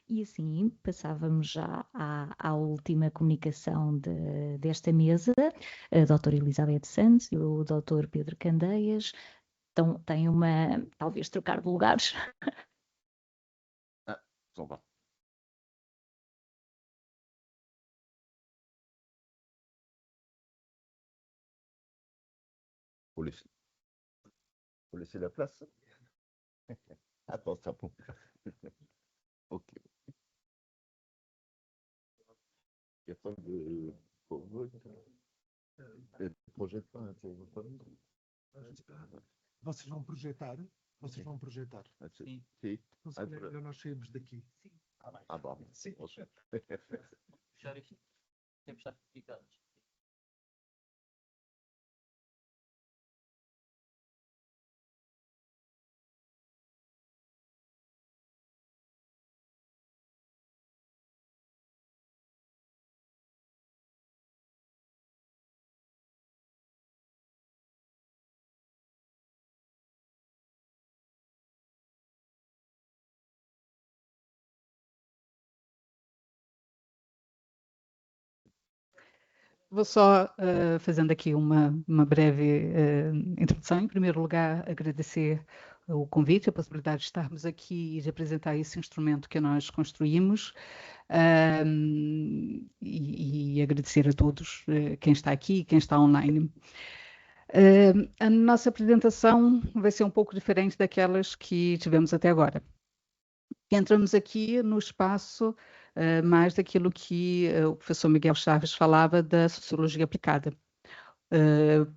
E assim passávamos já à última comunicação desta mesa, a doutora Elizabeth Santos e o doutor Pedro Candeias. Então, tem talvez trocar de lugares. Então vá. Pour laisser la place. Attends, ça bon. Ok. Il n'y a pas de projette pas un téléphone. Vocês vão projetar? Vocês vão projetar? Sim. Então, se calhar, melhor nós saímos daqui. Sim. Ah, bom. Sim. Fechar aqui. Tem que fechar ficados. Vou só, fazendo aqui uma breve introdução. Em primeiro lugar, agradecer o convite, a possibilidade de estarmos aqui e de apresentar esse instrumento que nós construímos, e agradecer a todos, quem está aqui e quem está online. A nossa apresentação vai ser um pouco diferente daquelas que tivemos até agora. Entramos aqui no espaço mais daquilo que o professor Miguel Chaves falava da sociologia aplicada.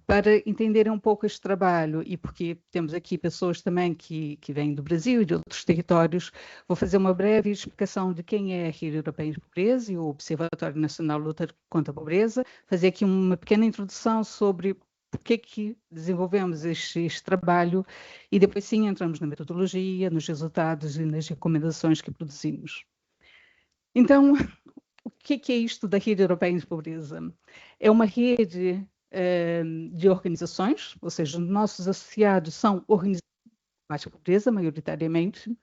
Para entenderem um pouco este trabalho, e porque temos aqui pessoas também que vêm do Brasil e de outros territórios, vou fazer uma breve explicação de quem é a Rede Europeia de Pobreza e o Observatório Nacional de Luta contra a Pobreza, fazer aqui uma pequena introdução sobre por que desenvolvemos este trabalho e depois sim entramos na metodologia, nos resultados e nas recomendações que produzimos. Então, o que é isto da Rede Europeia de Pobreza? É uma rede de organizações, ou seja, nossos associados são organizações de combate à pobreza, maioritariamente.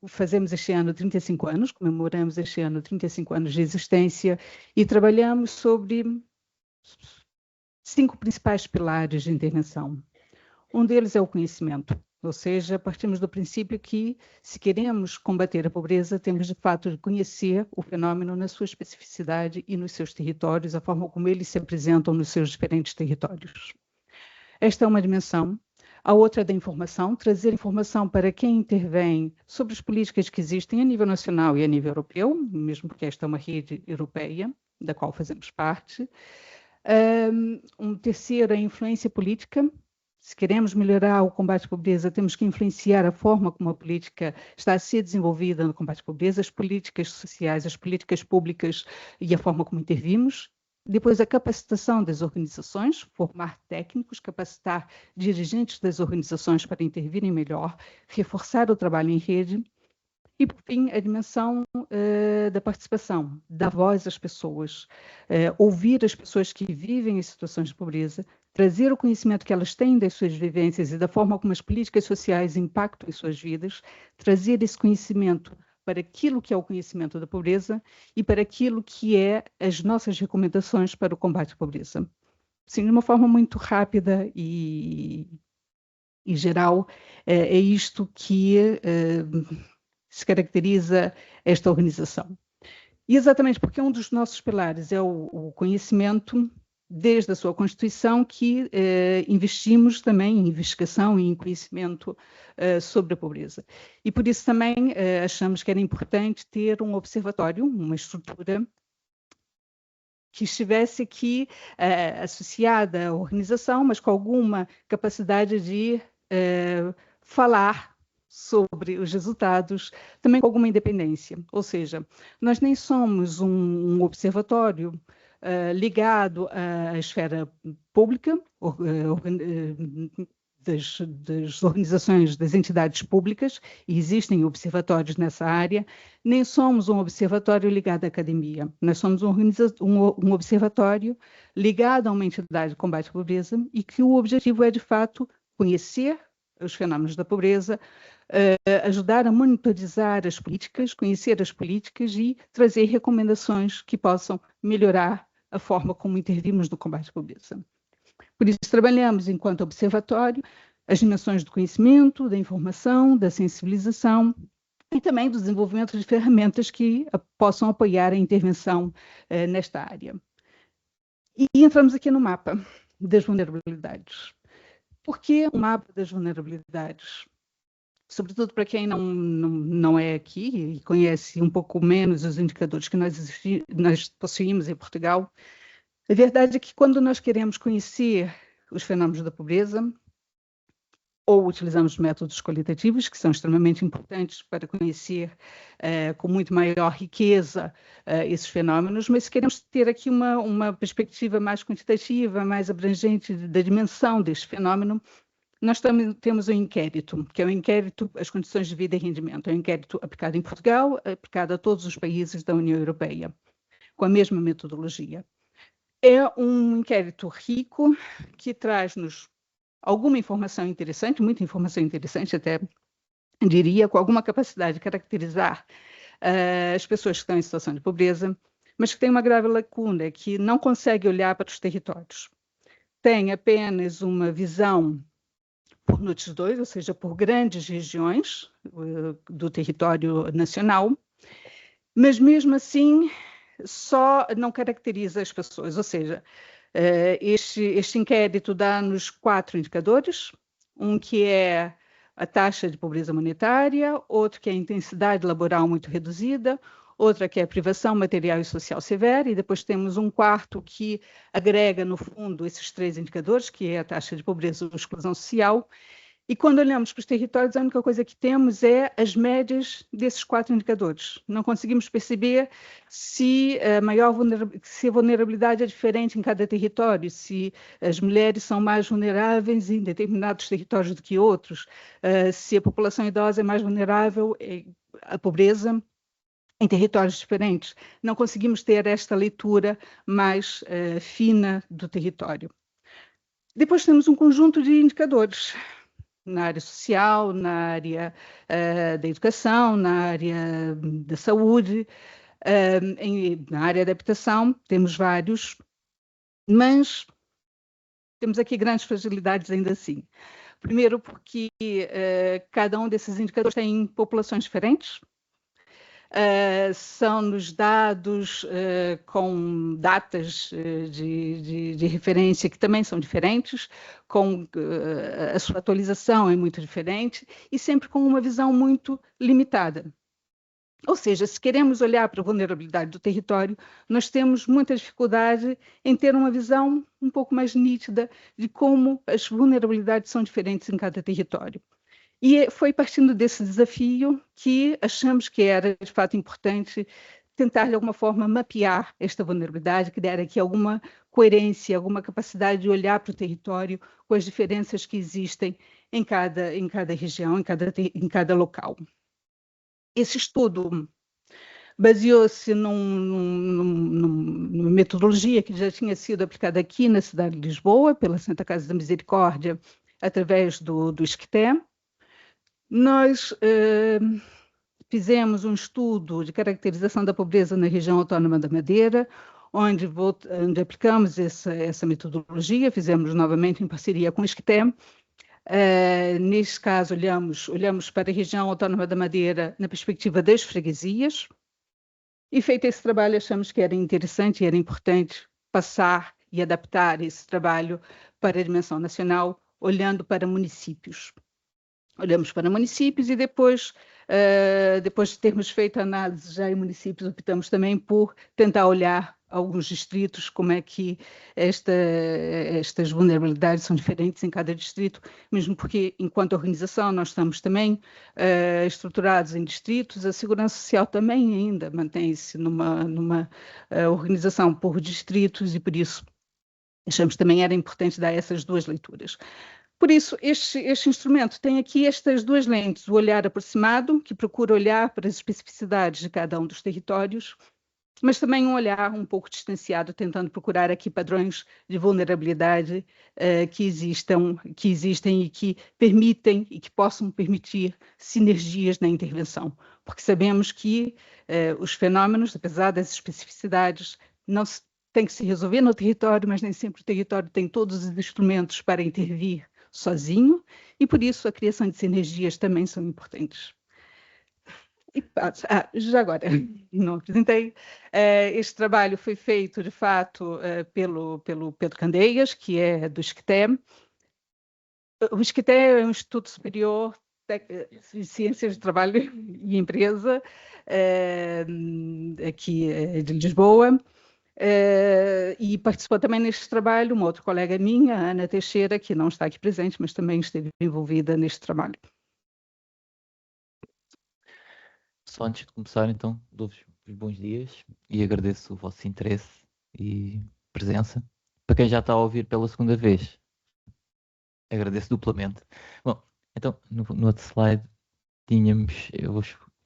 Fazemos este ano 35 anos, comemoramos este ano 35 anos de existência e trabalhamos sobre 5 principais pilares de intervenção. Um deles é o conhecimento, ou seja, partimos do princípio que, se queremos combater a pobreza, temos de fato de conhecer o fenômeno na sua especificidade e nos seus territórios, a forma como eles se apresentam nos seus diferentes territórios. Esta é uma dimensão. A outra é da informação, trazer informação para quem intervém sobre as políticas que existem a nível nacional e a nível europeu, mesmo porque esta é uma rede europeia, da qual fazemos parte. Um terceiro é a influência política. Se queremos melhorar o combate à pobreza, temos que influenciar a forma como a política está a ser desenvolvida no combate à pobreza, as políticas sociais, as políticas públicas e a forma como intervimos. Depois, a capacitação das organizações, formar técnicos, capacitar dirigentes das organizações para intervirem melhor, reforçar o trabalho em rede. E, por fim, a dimensão da participação, dar voz às pessoas, ouvir as pessoas que vivem em situações de pobreza, trazer o conhecimento que elas têm das suas vivências e da forma como as políticas sociais impactam em suas vidas, trazer esse conhecimento para aquilo que é o conhecimento da pobreza e para aquilo que é as nossas recomendações para o combate à pobreza. Assim, de uma forma muito rápida e geral, é isto que se caracteriza esta organização. E exatamente porque um dos nossos pilares é o conhecimento, desde a sua constituição, que investimos também em investigação e em conhecimento sobre a pobreza. E por isso também achamos que era importante ter um observatório, uma estrutura que estivesse aqui associada à organização, mas com alguma capacidade de falar sobre os resultados, também com alguma independência. Ou seja, nós nem somos um observatório ligado à esfera pública, das organizações, das entidades públicas, e existem observatórios nessa área, nem somos um observatório ligado à academia. Nós somos um observatório ligado a uma entidade de combate à pobreza e que o objetivo é, de fato, conhecer os fenómenos da pobreza, ajudar a monitorizar as políticas, conhecer as políticas e trazer recomendações que possam melhorar a forma como intervimos no combate à pobreza. Por isso, trabalhamos enquanto observatório as dimensões do conhecimento, da informação, da sensibilização e também do desenvolvimento de ferramentas que possam apoiar a intervenção nesta área. E entramos aqui no mapa das vulnerabilidades. Por que o mapa das vulnerabilidades? Sobretudo para quem não é aqui e conhece um pouco menos os indicadores que nós possuímos em Portugal, a verdade é que quando nós queremos conhecer os fenômenos da pobreza, ou utilizamos métodos qualitativos, que são extremamente importantes para conhecer com muito maior riqueza esses fenômenos, mas se queremos ter aqui uma perspectiva mais quantitativa, mais abrangente da dimensão deste fenômeno, nós também temos um inquérito, que é o inquérito As Condições de Vida e Rendimento. É um inquérito aplicado em Portugal, aplicado a todos os países da União Europeia, com a mesma metodologia. É um inquérito rico, que traz-nos alguma informação interessante, muita informação interessante, até diria, com alguma capacidade de caracterizar as pessoas que estão em situação de pobreza, mas que tem uma grave lacuna, que não consegue olhar para os territórios. Tem apenas uma visão por NUTS 2, ou seja, por grandes regiões do território nacional, mas mesmo assim só não caracteriza as pessoas, ou seja, este inquérito dá-nos 4 indicadores, um que é a taxa de pobreza monetária, outro que é a intensidade laboral muito reduzida, outra que é a privação material e social severa, e depois temos um quarto que agrega, no fundo, esses 3 indicadores, que é a taxa de pobreza ou exclusão social. E quando olhamos para os territórios, a única coisa que temos é as médias desses 4 indicadores. Não conseguimos perceber se a vulnerabilidade é diferente em cada território, se as mulheres são mais vulneráveis em determinados territórios do que outros, se a população idosa é mais vulnerável à pobreza em territórios diferentes. Não conseguimos ter esta leitura mais fina do território. Depois temos um conjunto de indicadores na área social, na área da educação, na área da saúde, na área da habitação, temos vários, mas temos aqui grandes fragilidades ainda assim. Primeiro porque cada um desses indicadores tem populações diferentes, são-nos dados com datas de referência que também são diferentes, com a sua atualização é muito diferente e sempre com uma visão muito limitada. Ou seja, se queremos olhar para a vulnerabilidade do território, nós temos muita dificuldade em ter uma visão um pouco mais nítida de como as vulnerabilidades são diferentes em cada território. E foi partindo desse desafio que achamos que era, de fato, importante tentar, de alguma forma, mapear esta vulnerabilidade, criar aqui alguma coerência, alguma capacidade de olhar para o território com as diferenças que existem em cada região, em cada local. Esse estudo baseou-se numa metodologia que já tinha sido aplicada aqui na cidade de Lisboa, pela Santa Casa da Misericórdia, através do ISCTE. Nós fizemos um estudo de caracterização da pobreza na região autónoma da Madeira, onde aplicamos essa metodologia, fizemos novamente em parceria com o ISCTE. Neste caso, olhamos para a região autónoma da Madeira na perspectiva das freguesias, e feito esse trabalho, achamos que era interessante e era importante passar e adaptar esse trabalho para a dimensão nacional, olhando para municípios. Olhamos para municípios e depois de termos feito a análise já em municípios, optamos também por tentar olhar alguns distritos, como é que estas vulnerabilidades são diferentes em cada distrito, mesmo porque, enquanto organização, nós estamos também estruturados em distritos, a Segurança Social também ainda mantém-se numa organização por distritos e, por isso, achamos que também era importante dar essas 2 leituras. Por isso, este instrumento tem aqui estas 2 lentes, o olhar aproximado, que procura olhar para as especificidades de cada um dos territórios, mas também um olhar um pouco distanciado, tentando procurar aqui padrões de vulnerabilidade que existem e que permitem e que possam permitir sinergias na intervenção, porque sabemos que os fenômenos, apesar das especificidades, não se tem que se resolver no território, mas nem sempre o território tem todos os instrumentos para intervir sozinho, e por isso a criação de sinergias também são importantes. Já agora, não apresentei. Este trabalho foi feito, de fato, pelo Pedro Candeias, que é do ISCTE. O ISCTE é um Instituto Superior de Ciências de Trabalho e Empresa, aqui de Lisboa. E participou também neste trabalho uma outra colega minha, a Ana Teixeira, que não está aqui presente, mas também esteve envolvida neste trabalho. Só antes de começar, então, dou-vos os bons dias e agradeço o vosso interesse e presença. Para quem já está a ouvir pela segunda vez, agradeço duplamente. Bom, então, no outro slide eu vou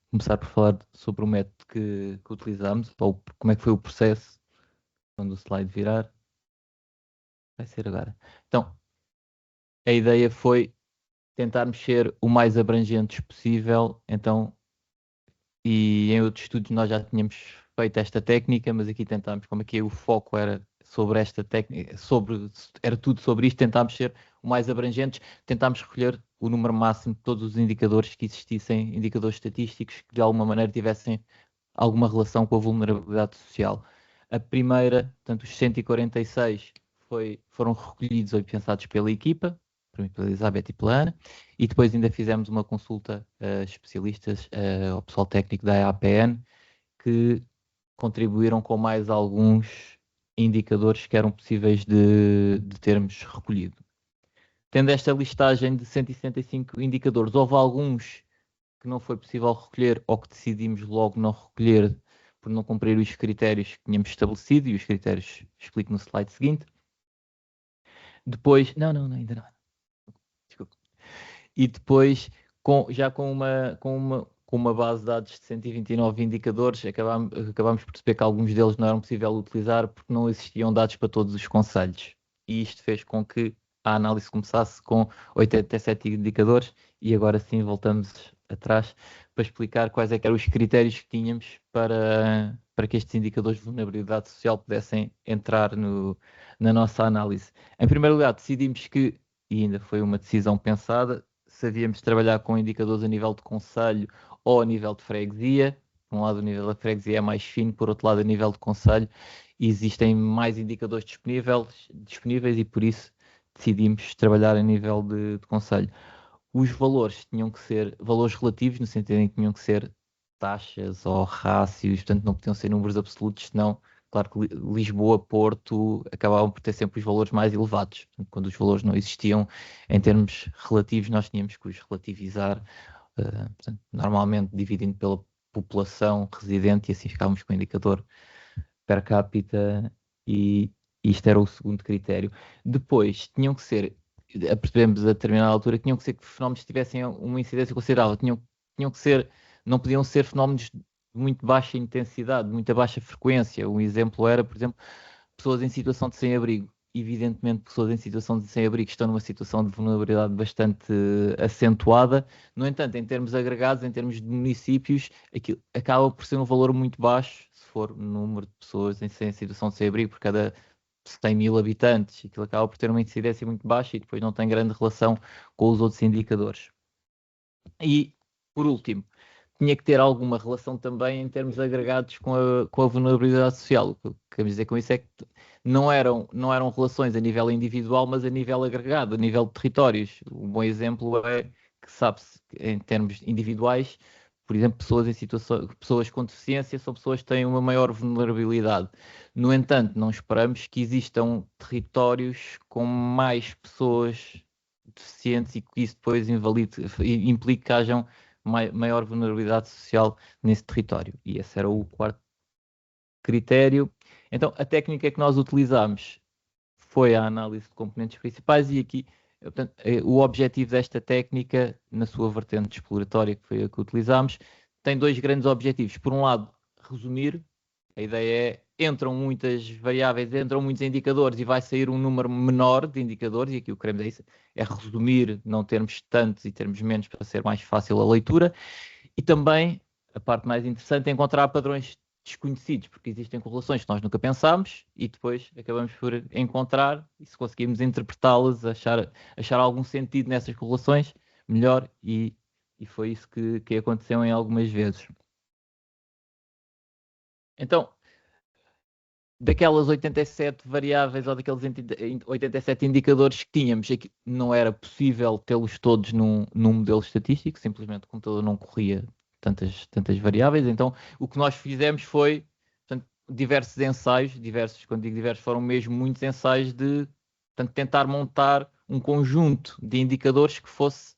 começar por falar sobre o método que utilizámos, ou como é que foi o processo, quando o slide virar. Vai ser agora. Então, a ideia foi tentarmos ser o mais abrangentes possível, então, e em outros estudos nós já tínhamos feito esta técnica, mas aqui tentámos, como aqui o foco era sobre esta técnica, era tudo sobre isto, tentámos ser o mais abrangentes, tentámos recolher o número máximo de todos os indicadores que existissem, indicadores estatísticos que de alguma maneira tivessem alguma relação com a vulnerabilidade social. A primeira, portanto, os 146 foram recolhidos ou pensados pela equipa, pela Elizabeth e pela Ana, e depois ainda fizemos uma consulta a especialistas, ao pessoal técnico da EAPN, que contribuíram com mais alguns indicadores que eram possíveis de termos recolhido. Tendo esta listagem de 165 indicadores, houve alguns que não foi possível recolher ou que decidimos logo não recolher por não cumprir os critérios que tínhamos estabelecido, e os critérios explico no slide seguinte. Depois, não, ainda não. Desculpa. E depois, já com uma base de dados de 129 indicadores, acabámos por perceber que alguns deles não eram possível utilizar porque não existiam dados para todos os concelhos. E isto fez com que a análise começasse com 87 indicadores, e agora sim voltamos atrás para explicar quais é que eram os critérios que tínhamos para que estes indicadores de vulnerabilidade social pudessem entrar na nossa análise. Em primeiro lugar, decidimos que, e ainda foi uma decisão pensada, se havíamos trabalhar com indicadores a nível de concelho ou a nível de freguesia. Por um lado, o nível da freguesia é mais fino, por outro lado, a nível de concelho existem mais indicadores disponíveis e por isso decidimos trabalhar a nível de concelho. Os valores tinham que ser valores relativos, no sentido em que tinham que ser taxas ou rácios, portanto não podiam ser números absolutos, senão, claro que Lisboa, Porto, acabavam por ter sempre os valores mais elevados. Portanto, quando os valores não existiam em termos relativos, nós tínhamos que os relativizar, portanto, normalmente dividindo pela população residente, e assim ficávamos com o indicador per capita, e isto era o segundo critério. Depois, tinham que ser, percebemos a determinada altura, que tinham que ser fenómenos que tivessem uma incidência considerável, tinham que ser, não podiam ser fenómenos de muito baixa intensidade, de muita baixa frequência. Um exemplo era, por exemplo, pessoas em situação de sem-abrigo. Evidentemente, pessoas em situação de sem-abrigo estão numa situação de vulnerabilidade bastante acentuada. No entanto, em termos agregados, em termos de municípios, aquilo acaba por ser um valor muito baixo, se for o número de pessoas em situação de sem-abrigo por cada 100 mil habitantes. Aquilo acaba por ter uma incidência muito baixa e depois não tem grande relação com os outros indicadores. E, por último, tinha que ter alguma relação também em termos agregados com a vulnerabilidade social. O que queremos dizer com isso é que não eram relações a nível individual, mas a nível agregado, a nível de territórios. Um bom exemplo é que sabe-se, em termos individuais, por exemplo, pessoas com deficiência são pessoas que têm uma maior vulnerabilidade. No entanto, não esperamos que existam territórios com mais pessoas deficientes e que isso depois implique que hajam maior vulnerabilidade social nesse território. E esse era o quarto critério. Então, a técnica que nós utilizámos foi a análise de componentes principais, e aqui, portanto, o objetivo desta técnica, na sua vertente exploratória, que foi a que utilizámos, tem dois grandes objetivos. Por um lado, resumir A ideia é, entram muitas variáveis, entram muitos indicadores e vai sair um número menor de indicadores, e aqui o que queremos é resumir, não termos tantos e termos menos para ser mais fácil a leitura. E também, a parte mais interessante é encontrar padrões desconhecidos, porque existem correlações que nós nunca pensámos e depois acabamos por encontrar, e se conseguirmos interpretá-las, achar algum sentido nessas correlações, melhor, e foi isso que aconteceu em algumas vezes. Então, daquelas 87 variáveis ou daqueles 87 indicadores que tínhamos, não era possível tê-los todos num modelo estatístico, simplesmente o computador não corria tantas variáveis. Então, o que nós fizemos foi, portanto, diversos ensaios, quando digo diversos, foram mesmo muitos ensaios de, portanto, tentar montar um conjunto de indicadores que fosse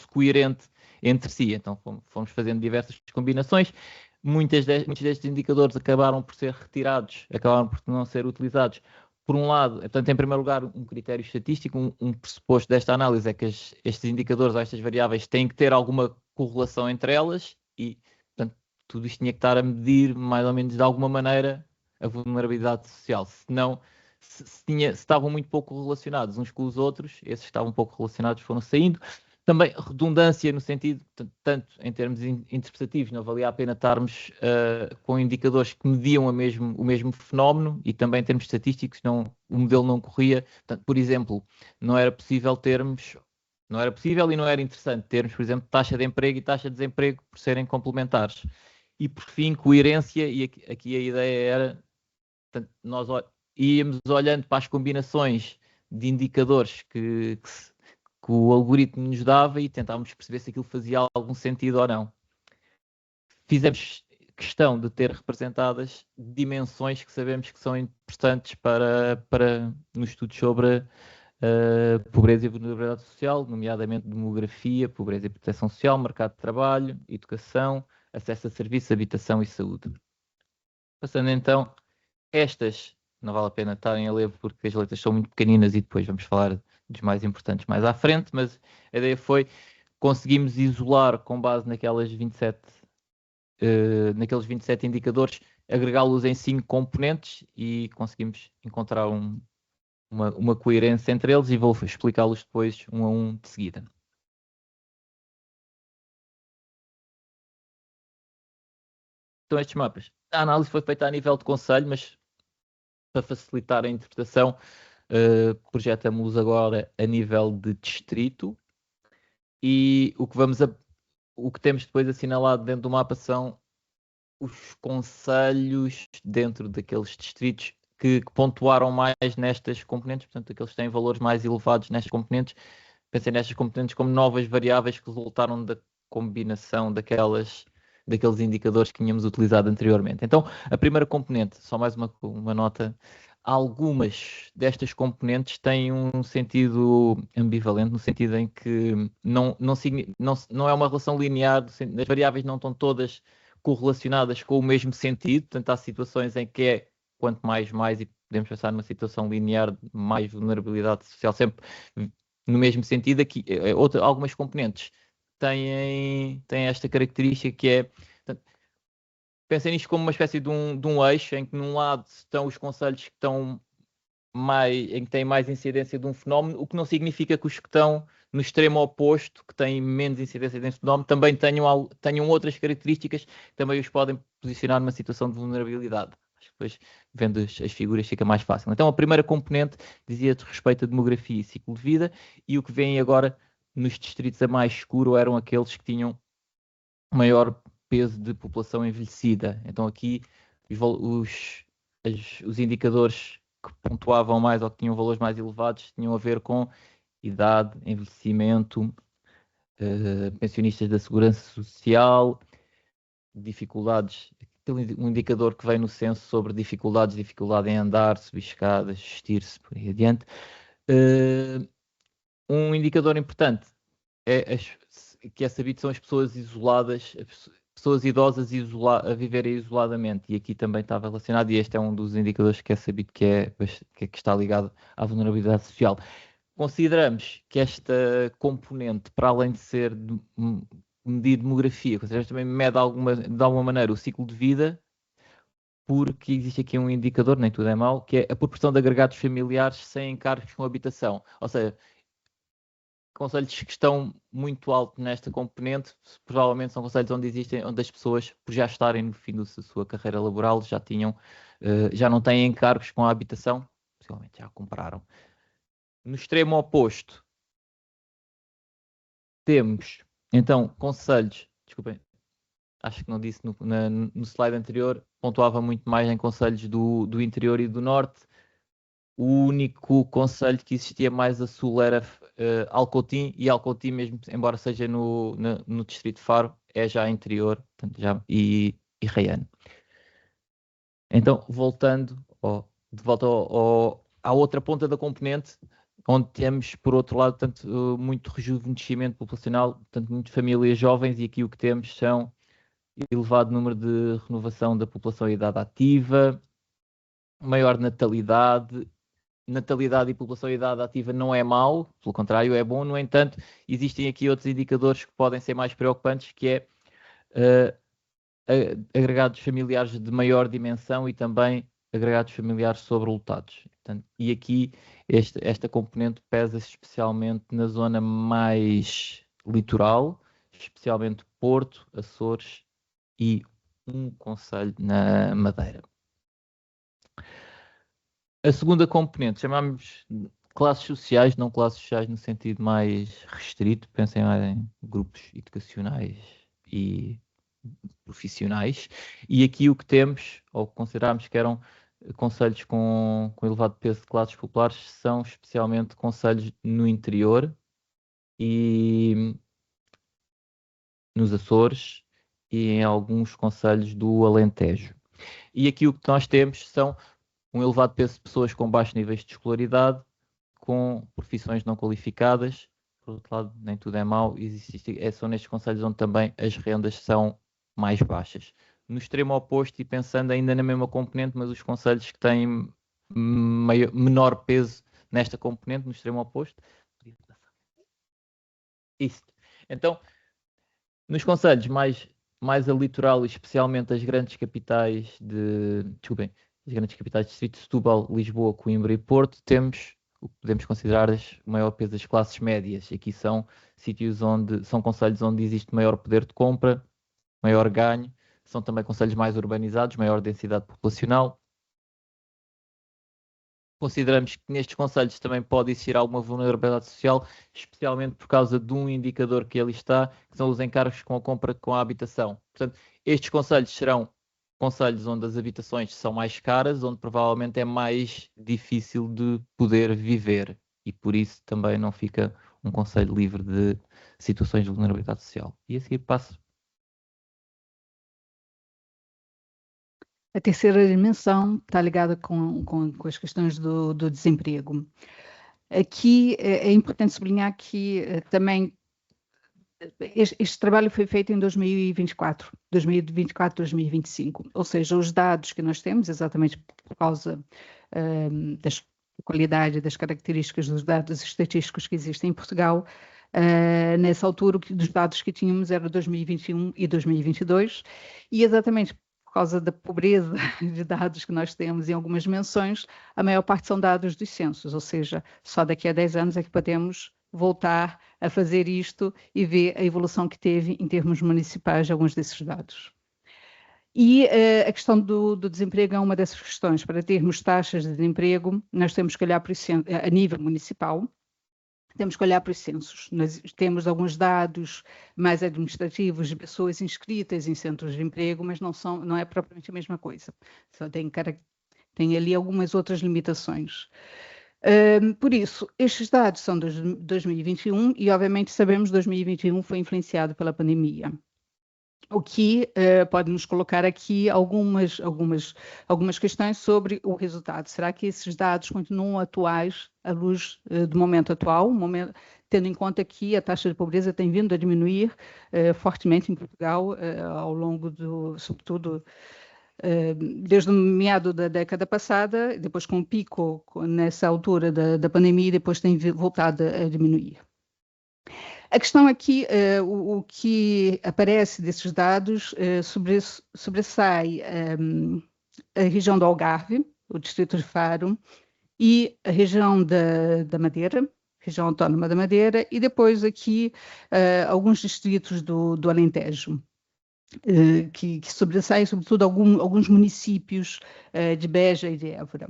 coerente entre si. Então, fomos fazendo diversas combinações. Muitos destes indicadores acabaram por ser retirados, acabaram por não ser utilizados. Por um lado, portanto, em primeiro lugar, um critério estatístico, um pressuposto desta análise é que estes indicadores ou estas variáveis têm que ter alguma correlação entre elas e, portanto, tudo isto tinha que estar a medir, mais ou menos, de alguma maneira, a vulnerabilidade social. Senão, se estavam muito pouco relacionados uns com os outros, esses que estavam pouco relacionados foram saindo. Também redundância no sentido, tanto em termos interpretativos, não valia a pena estarmos com indicadores que mediam o mesmo fenómeno, e também em termos estatísticos o modelo não corria. Portanto, por exemplo, não era possível e não era interessante termos, por exemplo, taxa de emprego e taxa de desemprego por serem complementares. E por fim, coerência, e aqui a ideia era, portanto, nós íamos olhando para as combinações de indicadores que o algoritmo nos dava e tentávamos perceber se aquilo fazia algum sentido ou não. Fizemos questão de ter representadas dimensões que sabemos que são importantes para nos estudos sobre pobreza e vulnerabilidade social, nomeadamente demografia, pobreza e proteção social, mercado de trabalho, educação, acesso a serviços, habitação e saúde. Passando então, estas não vale a pena estarem a ler porque as letras são muito pequeninas e depois vamos falar dos mais importantes mais à frente, mas a ideia foi, conseguimos isolar com base naqueles 27 indicadores, agregá-los em 5 componentes e conseguimos encontrar uma coerência entre eles, e vou explicá-los depois um a um de seguida. Então, estes mapas. A análise foi feita a nível de concelho, mas para facilitar a interpretação, projetamos-los agora a nível de distrito, e o que temos depois assinalado dentro do mapa são os concelhos dentro daqueles distritos que pontuaram mais nestas componentes, portanto, aqueles que têm valores mais elevados nestas componentes. Pensei nestas componentes como novas variáveis que resultaram da combinação daqueles indicadores que tínhamos utilizado anteriormente. Então, a primeira componente, só mais uma nota, algumas destas componentes têm um sentido ambivalente, no sentido em que não é uma relação linear, as variáveis não estão todas correlacionadas com o mesmo sentido, portanto há situações em que é quanto mais, e podemos pensar numa situação linear, mais vulnerabilidade social, sempre no mesmo sentido. Aqui, algumas componentes têm esta característica que é, portanto, pensem nisto como uma espécie de um eixo em que num lado estão os concelhos que em que têm mais incidência de um fenómeno, o que não significa que os que estão no extremo oposto, que têm menos incidência desse fenómeno, também tenham outras características que também os podem posicionar numa situação de vulnerabilidade. Acho que depois, vendo as figuras, fica mais fácil. Então, a primeira componente dizia respeito à demografia e ciclo de vida, e o que vem agora nos distritos a mais escuro eram aqueles que tinham maior peso de população envelhecida. Então, aqui, os indicadores que pontuavam mais ou que tinham valores mais elevados tinham a ver com idade, envelhecimento, pensionistas da segurança social, dificuldades, um indicador que vem no censo sobre dificuldade em andar, subir escadas, vestir-se, por aí adiante. Um indicador importante que é sabido são as pessoas isoladas, pessoas idosas a viverem isoladamente, e aqui também estava relacionado, e este é um dos indicadores que é sabido que está ligado à vulnerabilidade social. Consideramos que esta componente, para além de ser medir demografia, consideramos também mede de alguma maneira o ciclo de vida, porque existe aqui um indicador, nem tudo é mau, que é a proporção de agregados familiares sem encargos com habitação. Ou seja, conselhos que estão muito alto nesta componente, provavelmente são conselhos onde as pessoas, por já estarem no fim da sua carreira laboral, já não têm encargos com a habitação, possivelmente já compraram. No extremo oposto, temos, então, conselhos, desculpem, acho que não disse no slide anterior, pontuava muito mais em conselhos do interior e do norte. O único concelho que existia mais a sul era Alcotim, e Alcotim, mesmo embora seja no distrito de Faro, é já interior, portanto, e Raiane. Então, de volta à outra ponta da componente, onde temos, por outro lado, tanto muito rejuvenescimento populacional, tanto muitas famílias jovens, e aqui o que temos são elevado número de renovação da população em idade ativa, maior natalidade e população em idade ativa não é mau, pelo contrário, é bom. No entanto, existem aqui outros indicadores que podem ser mais preocupantes, que é agregados familiares de maior dimensão e também agregados familiares sobrelotados. Portanto, e aqui esta componente pesa especialmente na zona mais litoral, especialmente Porto, Açores e um concelho na Madeira. A segunda componente, chamamos classes sociais, não classes sociais no sentido mais restrito, pensem mais em grupos educacionais e profissionais, e aqui o que temos, ou consideramos que eram concelhos com elevado peso de classes populares, são especialmente concelhos no interior e nos Açores e em alguns concelhos do Alentejo. E aqui o que nós temos são um elevado peso de pessoas com baixos níveis de escolaridade, com profissões não qualificadas. Por outro lado, nem tudo é mau. São nestes concelhos onde também as rendas são mais baixas. No extremo oposto, e pensando ainda na mesma componente, mas os concelhos que têm menor peso nesta componente, no extremo oposto. Isso. Então, nos concelhos mais a litoral, e especialmente as grandes capitais as grandes capitais de distrito, Setúbal, Lisboa, Coimbra e Porto, temos o que podemos considerar o maior peso das classes médias. Aqui são concelhos onde existe maior poder de compra, maior ganho, são também concelhos mais urbanizados, maior densidade populacional. Consideramos que nestes concelhos também pode existir alguma vulnerabilidade social, especialmente por causa de um indicador que ali está, que são os encargos com a compra com a habitação. Portanto, estes concelhos serão concelhos onde as habitações são mais caras, onde provavelmente é mais difícil de poder viver, e por isso também não fica um concelho livre de situações de vulnerabilidade social. E a seguir passo. A terceira dimensão está ligada com as questões do desemprego. Aqui é importante sublinhar que também este trabalho foi feito em 2024, 2025, ou seja, os dados que nós temos, exatamente por causa da qualidade, das características dos dados estatísticos que existem em Portugal, nessa altura dos dados que tínhamos era 2021 e 2022, e exatamente por causa da pobreza de dados que nós temos em algumas menções, a maior parte são dados dos censos, ou seja, só daqui a 10 anos é que podemos voltar a fazer isto e ver a evolução que teve em termos municipais de alguns desses dados. E a questão do desemprego é uma dessas questões. Para termos taxas de desemprego, nós temos que olhar para isso a nível municipal, temos que olhar para os censos. Nós temos alguns dados mais administrativos de pessoas inscritas em centros de emprego, mas não é propriamente a mesma coisa. Só tem ali algumas outras limitações. Por isso, estes dados são de 2021 e, obviamente, sabemos que 2021 foi influenciado pela pandemia. O que pode nos colocar aqui algumas questões sobre o resultado. Será que esses dados continuam atuais à luz do momento atual, tendo em conta que a taxa de pobreza tem vindo a diminuir fortemente em Portugal ao longo sobretudo, desde o meado da década passada, depois com o pico nessa altura da pandemia, e depois tem voltado a diminuir. A questão aqui, o que aparece desses dados sobressai a região do Algarve, o distrito de Faro, e a região da Madeira, região autónoma da Madeira, e depois aqui alguns distritos do Alentejo, que sobressaem, sobretudo, alguns municípios de Beja e de Évora.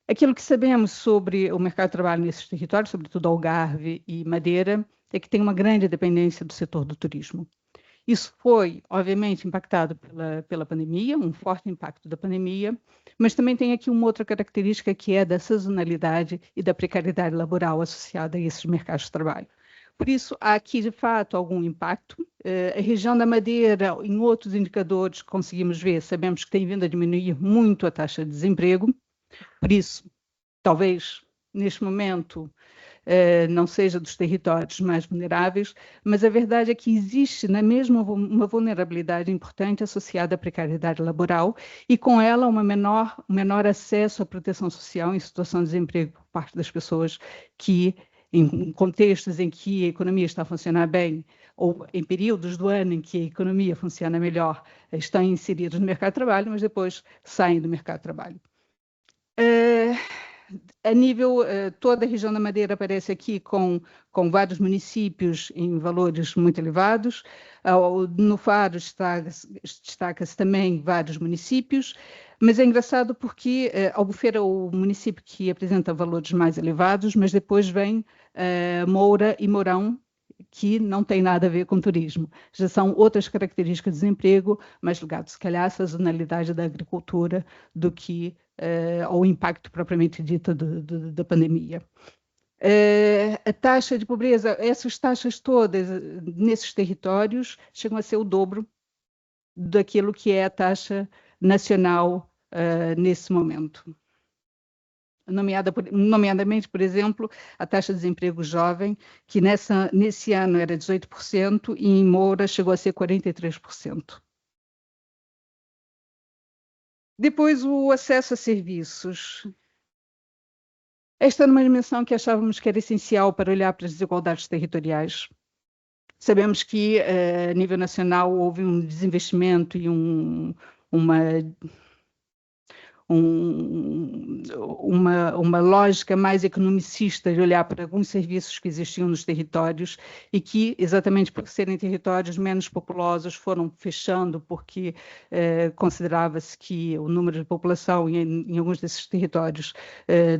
Aquilo que sabemos sobre o mercado de trabalho nesses territórios, sobretudo Algarve e Madeira, é que tem uma grande dependência do setor do turismo. Isso foi, obviamente, impactado pela pandemia, um forte impacto da pandemia, mas também tem aqui uma outra característica que é da sazonalidade e da precariedade laboral associada a esses mercados de trabalho. Por isso, há aqui, de fato, algum impacto. A região da Madeira, em outros indicadores que conseguimos ver, sabemos que tem vindo a diminuir muito a taxa de desemprego. Por isso, talvez, neste momento, não seja dos territórios mais vulneráveis, mas a verdade é que existe na mesma uma vulnerabilidade importante associada à precariedade laboral e com ela um menor acesso à proteção social em situação de desemprego por parte das pessoas que, em contextos em que a economia está a funcionar bem, ou em períodos do ano em que a economia funciona melhor, estão inseridos no mercado de trabalho, mas depois saem do mercado de trabalho. A nível, toda a região da Madeira aparece aqui com vários municípios em valores muito elevados. No Faro destaca-se também vários municípios, mas é engraçado porque Albufeira é o município que apresenta valores mais elevados, mas depois vem Moura e Mourão, que não tem nada a ver com turismo. Já são outras características de desemprego, mais ligadas, se calhar, à sazonalidade da agricultura do que ao impacto propriamente dito da pandemia. A taxa de pobreza, essas taxas todas nesses territórios chegam a ser o dobro daquilo que é a taxa nacional nesse momento. Nomeadamente, por exemplo, a taxa de desemprego jovem, que nesse ano era 18% e em Moura chegou a ser 43%. Depois, o acesso a serviços. Esta era uma dimensão que achávamos que era essencial para olhar para as desigualdades territoriais. Sabemos que, a nível nacional, houve um desinvestimento e uma lógica mais economicista de olhar para alguns serviços que existiam nos territórios e que, exatamente por serem territórios menos populosos, foram fechando porque considerava-se que o número de população em alguns desses territórios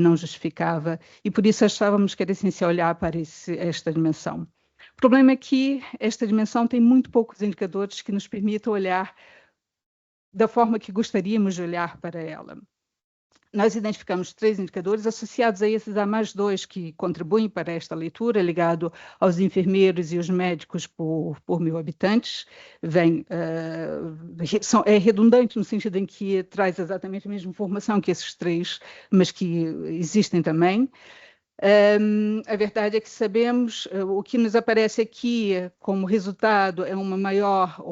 não justificava e por isso achávamos que era essencial olhar para esta dimensão. O problema é que esta dimensão tem muito poucos indicadores que nos permitam olhar da forma que gostaríamos de olhar para ela. Nós identificamos 3 indicadores, associados a esses há mais 2 que contribuem para esta leitura, ligado aos enfermeiros e os médicos por 1.000 habitantes. É redundante no sentido em que traz exatamente a mesma informação que esses 3, mas que existem também. A verdade é que sabemos, o que nos aparece aqui como resultado é uma maior,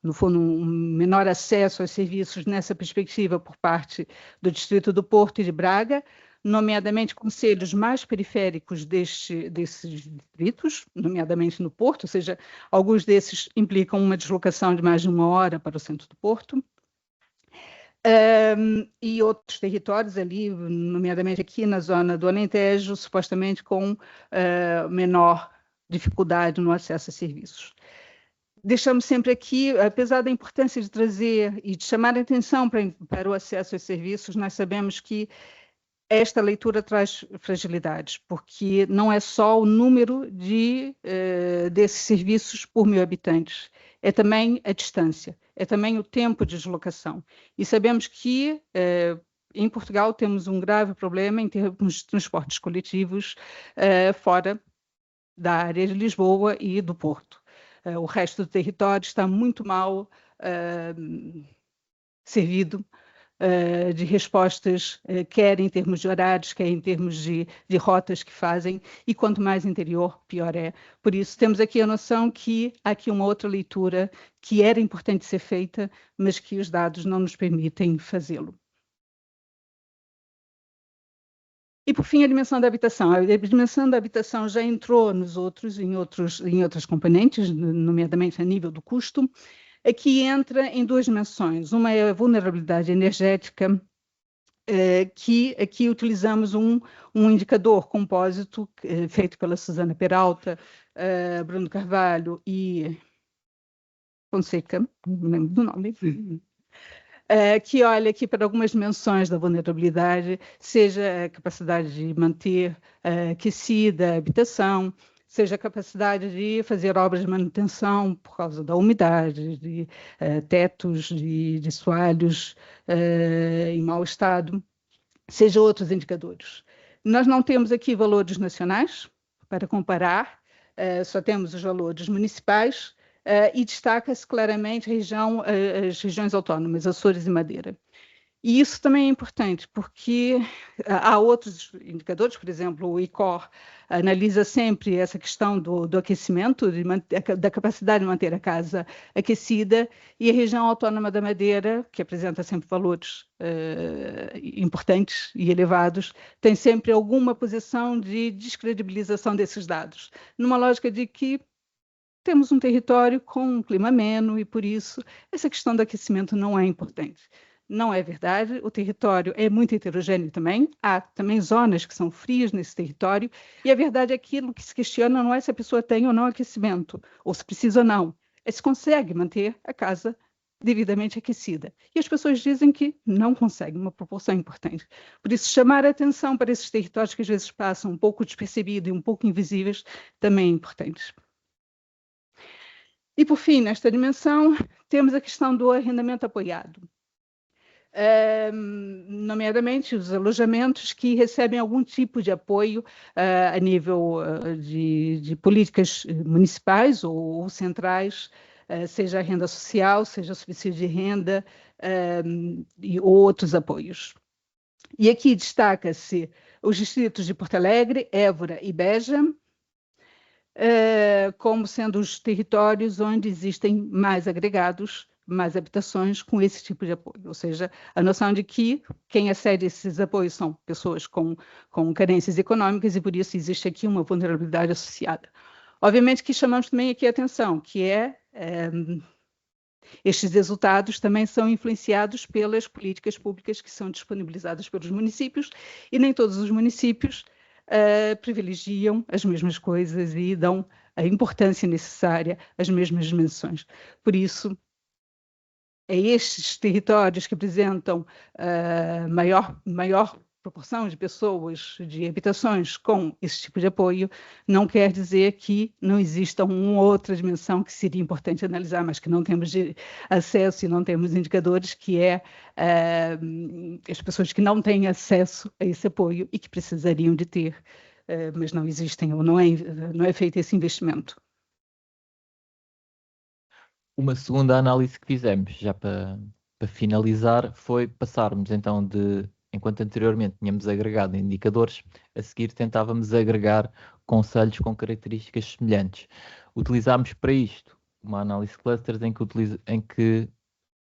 no fundo, um menor acesso aos serviços nessa perspectiva por parte do Distrito do Porto e de Braga, nomeadamente concelhos mais periféricos desses distritos, nomeadamente no Porto, ou seja, alguns desses implicam uma deslocação de mais de 1 hora para o centro do Porto. E outros territórios ali, nomeadamente aqui na zona do Alentejo, supostamente com menor dificuldade no acesso a serviços. Deixamos sempre aqui, apesar da importância de trazer e de chamar a atenção para o acesso aos serviços, nós sabemos que esta leitura traz fragilidades, porque não é só o número desses serviços por 1.000 habitantes, é também a distância, é também o tempo de deslocação. E sabemos que em Portugal temos um grave problema em termos de transportes coletivos fora da área de Lisboa e do Porto. O resto do território está muito mal servido de respostas, quer em termos de horários, quer em termos de rotas que fazem, e quanto mais interior, pior é. Por isso, temos aqui a noção que há aqui uma outra leitura que era importante ser feita, mas que os dados não nos permitem fazê-lo. E, por fim, a dimensão da habitação. A dimensão da habitação já entrou em outras componentes, nomeadamente a nível do custo. Aqui entra em duas dimensões. Uma é a vulnerabilidade energética, que aqui utilizamos um indicador compósito feito pela Susana Peralta, Bruno Carvalho e Fonseca, não me lembro do nome, que olha aqui para algumas dimensões da vulnerabilidade, seja a capacidade de manter aquecida a habitação, seja a capacidade de fazer obras de manutenção por causa da umidade, de tetos, de soalhos em mau estado, seja outros indicadores. Nós não temos aqui valores nacionais para comparar, só temos os valores municipais, e destaca-se claramente as regiões autónomas, Açores e Madeira. E isso também é importante, porque há outros indicadores, por exemplo, o ICOR analisa sempre essa questão do aquecimento, da capacidade de manter a casa aquecida, e a região autónoma da Madeira, que apresenta sempre valores importantes e elevados, tem sempre alguma posição de descredibilização desses dados, numa lógica de que temos um território com um clima ameno e, por isso, essa questão do aquecimento não é importante. Não é verdade, o território é muito heterogêneo também, há também zonas que são frias nesse território, e a verdade é que aquilo que se questiona não é se a pessoa tem ou não aquecimento, ou se precisa ou não, é se consegue manter a casa devidamente aquecida. E as pessoas dizem que não conseguem, uma proporção importante. Por isso, chamar a atenção para esses territórios que às vezes passam um pouco despercebidos e um pouco invisíveis também é importante. E, por fim, nesta dimensão, temos a questão do arrendamento apoiado. Nomeadamente os alojamentos que recebem algum tipo de apoio a nível de políticas municipais ou centrais, seja a renda social, seja subsídio de renda e outros apoios. E aqui destaca-se os distritos de Porto Alegre, Évora e Beja, como sendo os territórios onde existem mais agregados, mais habitações com esse tipo de apoio. Ou seja, a noção de que quem acede a esses apoios são pessoas com carências econômicas e, por isso, existe aqui uma vulnerabilidade associada. Obviamente que chamamos também aqui a atenção, que estes resultados também são influenciados pelas políticas públicas que são disponibilizadas pelos municípios, e nem todos os municípios privilegiam as mesmas coisas e dão a importância necessária às mesmas dimensões. Por isso, é estes territórios que apresentam maior proporção de pessoas, de habitações com esse tipo de apoio, não quer dizer que não exista uma outra dimensão que seria importante analisar, mas que não temos acesso e não temos indicadores, que as pessoas que não têm acesso a esse apoio e que precisariam de ter, mas não existem ou não é feito esse investimento. Uma segunda análise que fizemos, já para finalizar, foi passarmos então enquanto anteriormente tínhamos agregado indicadores, a seguir tentávamos agregar concelhos com características semelhantes. Utilizámos para isto uma análise clusters em que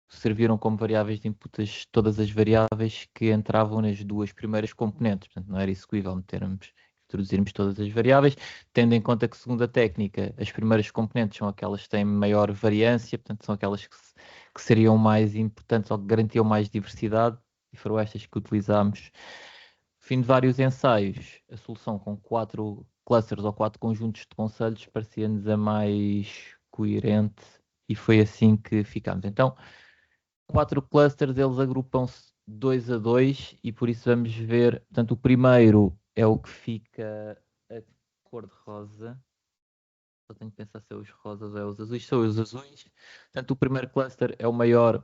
serviram como variáveis de inputs todas as variáveis que entravam nas duas primeiras componentes. Portanto, não era execuível introduzirmos todas as variáveis, tendo em conta que, segundo a técnica, as primeiras componentes são aquelas que têm maior variância, portanto, são aquelas que seriam mais importantes ou que garantiam mais diversidade, e foram estas que utilizámos. Fim de vários ensaios, a solução com 4 clusters ou 4 conjuntos de concelhos parecia-nos a mais coerente, e foi assim que ficámos. Então, 4 clusters, eles agrupam-se 2 a 2, e por isso vamos ver, portanto, o primeiro é o que fica a cor de rosa. Só tenho que pensar se é os rosas ou é os azuis. São os azuis. Portanto, o primeiro cluster é o maior,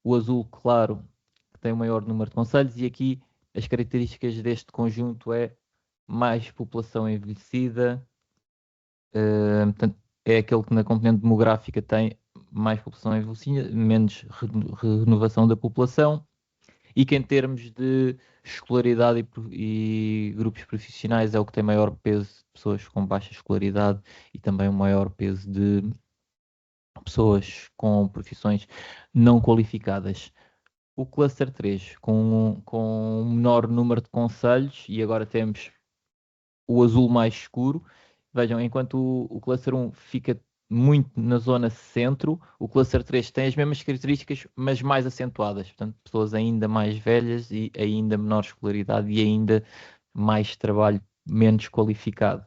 o azul claro, que tem o maior número de concelhos, e aqui as características deste conjunto é mais população envelhecida, portanto, é aquele que na componente demográfica tem mais população envelhecida, menos renovação da população, e que em termos de escolaridade e grupos profissionais é o que tem maior peso de pessoas com baixa escolaridade e também o maior peso de pessoas com profissões não qualificadas. O cluster 3, com um menor número de concelhos, e agora temos o azul mais escuro. Vejam, enquanto o cluster 1 fica muito na zona centro. O cluster 3 tem as mesmas características, mas mais acentuadas. Portanto, pessoas ainda mais velhas e ainda menor escolaridade e ainda mais trabalho menos qualificado.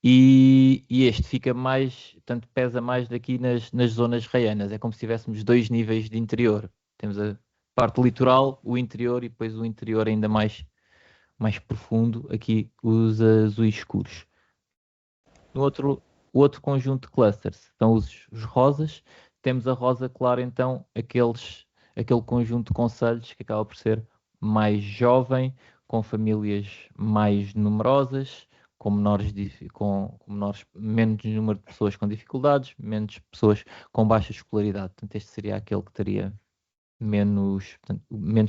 E este fica mais, portanto, pesa mais daqui nas zonas raianas. É como se tivéssemos 2 níveis de interior. Temos a parte litoral, o interior e depois o interior ainda mais profundo, aqui os azuis escuros. O outro conjunto de clusters são os rosas. Temos a rosa clara, então, aquele conjunto de concelhos que acaba por ser mais jovem, com famílias mais numerosas, com menos número de pessoas com dificuldades, menos pessoas com baixa escolaridade. Portanto, este seria aquele que teria menos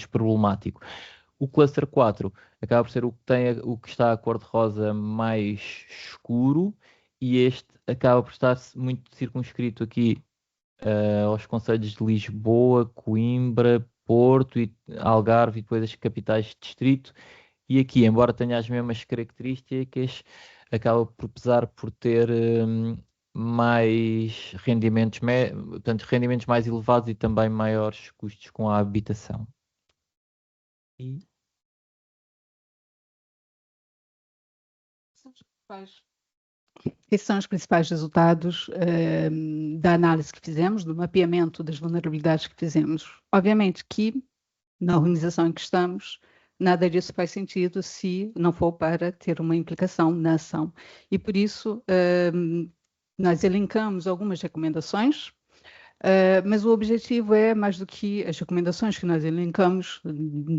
problemático. O cluster 4 acaba por ser o que está a cor de rosa mais escuro, e este acaba por estar muito circunscrito aqui aos concelhos de Lisboa, Coimbra, Porto, e Algarve e depois as capitais de distrito. E aqui, embora tenha as mesmas características, acaba por pesar por ter mais rendimentos, portanto, rendimentos mais elevados e também maiores custos com a habitação. Esses são os principais resultados da análise que fizemos, do mapeamento das vulnerabilidades que fizemos. Obviamente que, na organização em que estamos, nada disso faz sentido se não for para ter uma implicação na ação. E por isso, nós elencamos algumas recomendações, mas o objetivo é, mais do que as recomendações que nós elencamos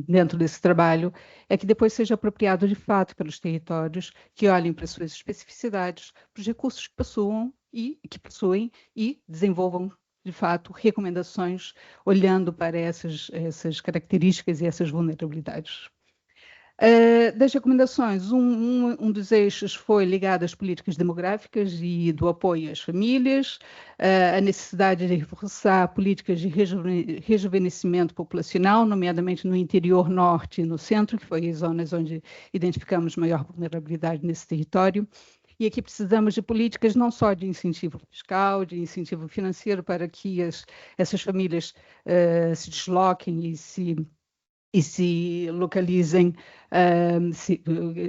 dentro desse trabalho, é que depois seja apropriado de fato pelos territórios, que olhem para as suas especificidades, para os recursos que possuem e desenvolvam de fato recomendações olhando para essas características e essas vulnerabilidades. Das recomendações, um dos eixos foi ligado às políticas demográficas e do apoio às famílias, a necessidade de reforçar políticas de rejuvenescimento populacional, nomeadamente no interior norte e no centro, que foi as zonas onde identificamos maior vulnerabilidade nesse território. E aqui precisamos de políticas não só de incentivo fiscal, de incentivo financeiro, para que essas famílias se desloquem e se localizem,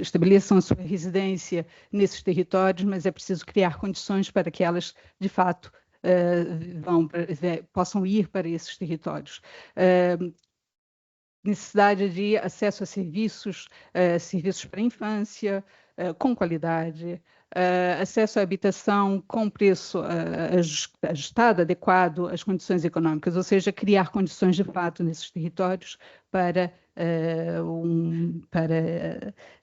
estabeleçam a sua residência nesses territórios, mas é preciso criar condições para que elas, de fato, possam ir para esses territórios. Necessidade de acesso a serviços para a infância, com qualidade, acesso à habitação com preço ajustado, adequado às condições econômicas, ou seja, criar condições de fato nesses territórios para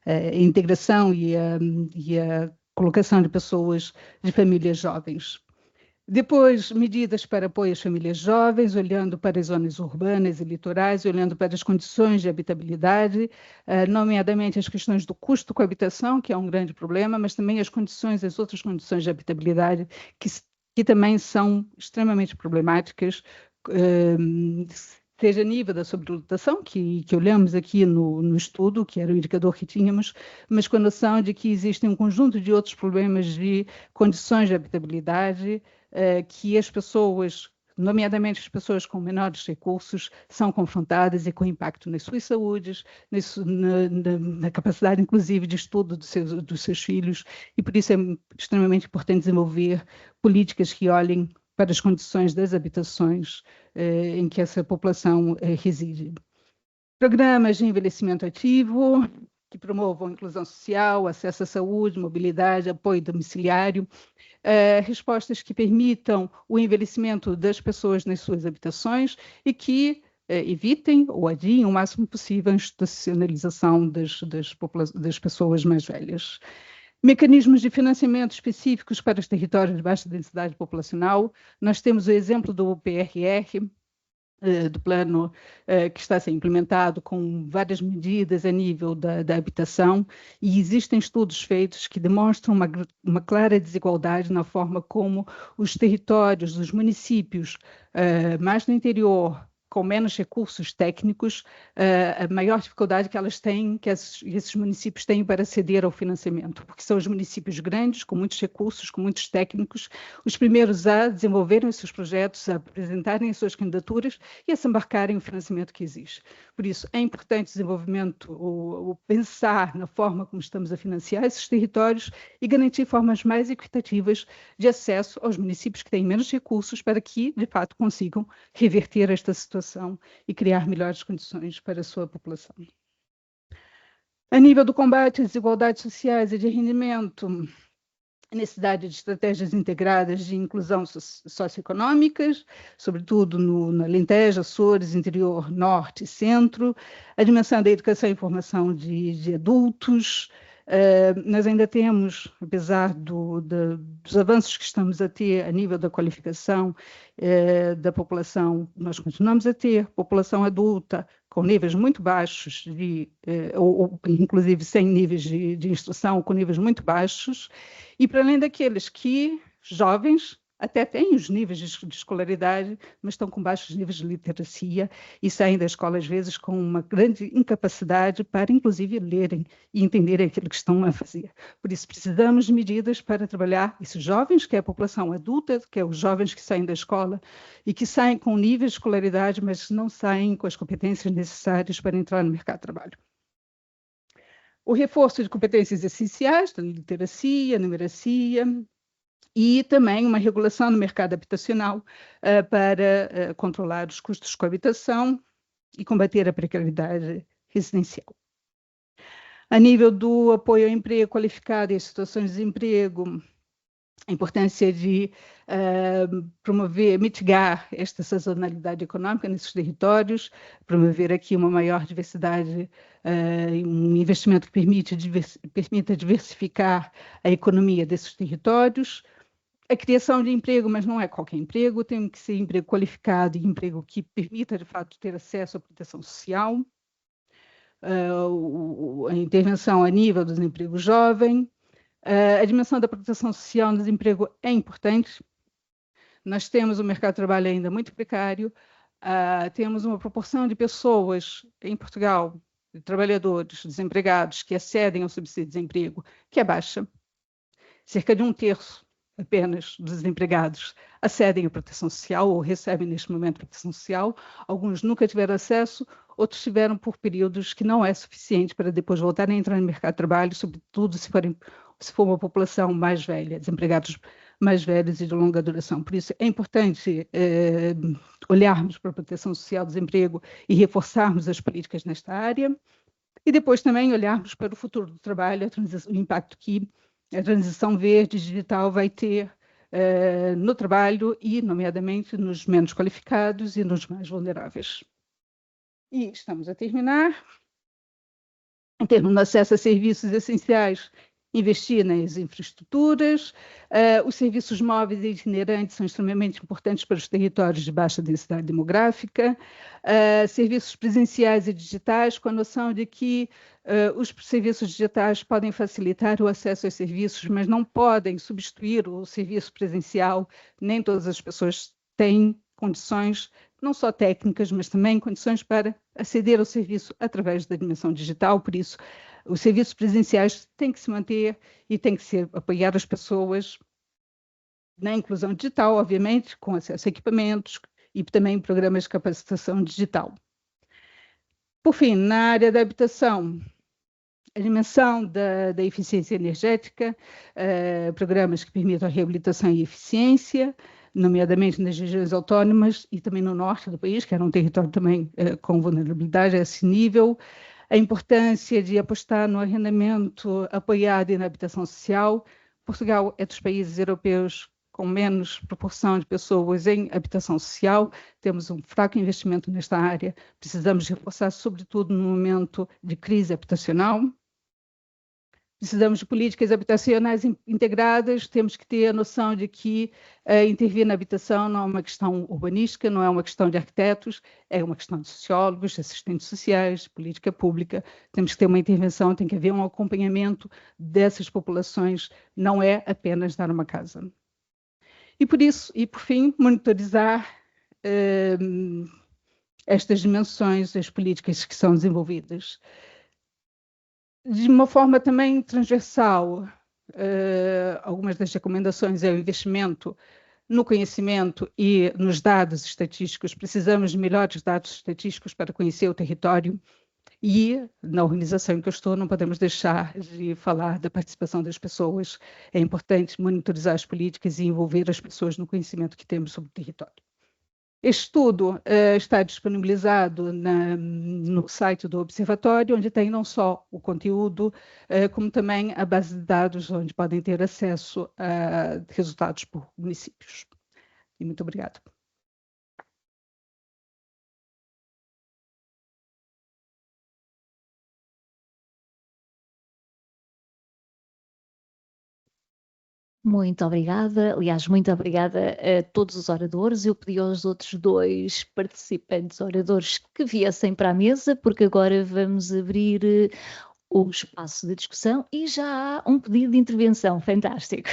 a integração e a colocação de pessoas, de famílias jovens. Depois, medidas para apoio às famílias jovens, olhando para as zonas urbanas e litorais, olhando para as condições de habitabilidade, nomeadamente as questões do custo com a habitação, que é um grande problema, mas também as outras condições de habitabilidade, que também são extremamente problemáticas, seja a nível da sobrelotação, que olhamos aqui no estudo, que era o indicador que tínhamos, mas com a noção de que existem um conjunto de outros problemas de condições de habitabilidade, que as pessoas, nomeadamente as pessoas com menores recursos, são confrontadas e com impacto nas suas saúdes, na capacidade, inclusive, de estudo dos seus filhos, e por isso é extremamente importante desenvolver políticas que olhem para as condições das habitações em que essa população reside. Programas de envelhecimento ativo, que promovam a inclusão social, acesso à saúde, mobilidade, apoio domiciliário, respostas que permitam o envelhecimento das pessoas nas suas habitações e que evitem ou adiem o máximo possível a institucionalização das pessoas mais velhas. Mecanismos de financiamento específicos para os territórios de baixa densidade populacional. Nós temos o exemplo do PRR, do plano que está a ser implementado com várias medidas a nível da habitação, e existem estudos feitos que demonstram uma clara desigualdade na forma como os territórios, os municípios mais no interior, com menos recursos técnicos, a maior dificuldade que elas têm, que esses municípios têm para aceder ao financiamento, porque são os municípios grandes, com muitos recursos, com muitos técnicos, os primeiros a desenvolverem os seus projetos, a apresentarem as suas candidaturas e a se embarcarem no financiamento que existe. Por isso, é importante o desenvolvimento, o pensar na forma como estamos a financiar esses territórios e garantir formas mais equitativas de acesso aos municípios que têm menos recursos para que, de fato, consigam reverter esta situação e criar melhores condições para a sua população. A nível do combate às desigualdades sociais e de rendimento, a necessidade de estratégias integradas de inclusão socioeconômicas, sobretudo no Alentejo, Açores, interior, norte e centro, a dimensão da educação e formação de adultos. Nós ainda temos, apesar dos avanços que estamos a ter a nível da qualificação da população, nós continuamos a ter população adulta com níveis muito baixos, ou inclusive sem níveis de instrução, com níveis muito baixos, e para além daqueles que, jovens, até têm os níveis de escolaridade, mas estão com baixos níveis de literacia e saem da escola, às vezes, com uma grande incapacidade para, inclusive, lerem e entenderem aquilo que estão a fazer. Por isso, precisamos de medidas para trabalhar esses jovens, que é a população adulta, que é os jovens que saem da escola e que saem com níveis de escolaridade, mas não saem com as competências necessárias para entrar no mercado de trabalho. O reforço de competências essenciais, da literacia, numeracia, e também uma regulação no mercado habitacional para controlar os custos com a habitação e combater a precariedade residencial. A nível do apoio ao emprego qualificado e às situações de desemprego, a importância de promover, mitigar esta sazonalidade econômica nesses territórios, promover aqui uma maior diversidade, um investimento que permita diversificar a economia desses territórios, a criação de emprego, mas não é qualquer emprego, tem que ser emprego qualificado e emprego que permita, de fato, ter acesso à proteção social, a intervenção a nível do desemprego jovem, a dimensão da proteção social no desemprego é importante. Nós temos um mercado de trabalho ainda muito precário, temos uma proporção de pessoas em Portugal, de trabalhadores desempregados que acedem ao subsídio de desemprego, que é baixa. Cerca de 1/3 apenas dos desempregados acedem à proteção social ou recebem neste momento proteção social. Alguns nunca tiveram acesso, outros tiveram por períodos que não é suficiente para depois voltarem a entrar no mercado de trabalho, sobretudo se for uma população mais velha, desempregados mais velhos e de longa duração. Por isso é importante olharmos para a proteção social, desemprego e reforçarmos as políticas nesta área. E depois também olharmos para o futuro do trabalho, o impacto que a transição verde digital vai ter no trabalho e, nomeadamente, nos menos qualificados e nos mais vulneráveis. E estamos a terminar. Em termos de acesso a serviços essenciais, investir nas infraestruturas, os serviços móveis e itinerantes são extremamente importantes para os territórios de baixa densidade demográfica, serviços presenciais e digitais, com a noção de que os serviços digitais podem facilitar o acesso aos serviços, mas não podem substituir o serviço presencial. Nem todas as pessoas têm condições, não só técnicas, mas também condições para aceder ao serviço através da dimensão digital. Por isso, os serviços presenciais têm que se manter e têm que apoiar as pessoas na inclusão digital, obviamente, com acesso a equipamentos e também programas de capacitação digital. Por fim, na área da habitação, a dimensão da eficiência energética, programas que permitam a reabilitação e eficiência, nomeadamente nas regiões autónomas e também no norte do país, que era um território também com vulnerabilidade a esse nível, a importância de apostar no arrendamento apoiado e na habitação social. Portugal é dos países europeus com menos proporção de pessoas em habitação social, temos um fraco investimento nesta área, precisamos reforçar, sobretudo no momento de crise habitacional. Precisamos de políticas habitacionais integradas, temos que ter a noção de que intervir na habitação não é uma questão urbanística, não é uma questão de arquitetos, é uma questão de sociólogos, assistentes sociais, política pública. Temos que ter uma intervenção, tem que haver um acompanhamento dessas populações, não é apenas dar uma casa. E por isso, e por fim, monitorizar estas dimensões das políticas que são desenvolvidas. De uma forma também transversal, algumas das recomendações é o investimento no conhecimento e nos dados estatísticos. Precisamos de melhores dados estatísticos para conhecer o território. E, na organização em que eu estou, não podemos deixar de falar da participação das pessoas. É importante monitorizar as políticas e envolver as pessoas no conhecimento que temos sobre o território. Este estudo está disponibilizado no site do Observatório, onde tem não só o conteúdo, como também a base de dados, onde podem ter acesso a resultados por municípios. E muito obrigada. Muito obrigada. Aliás, muito obrigada a todos os oradores. Eu pedi aos outros dois participantes oradores que viessem para a mesa, porque agora vamos abrir o espaço de discussão e já há um pedido de intervenção. Fantástico.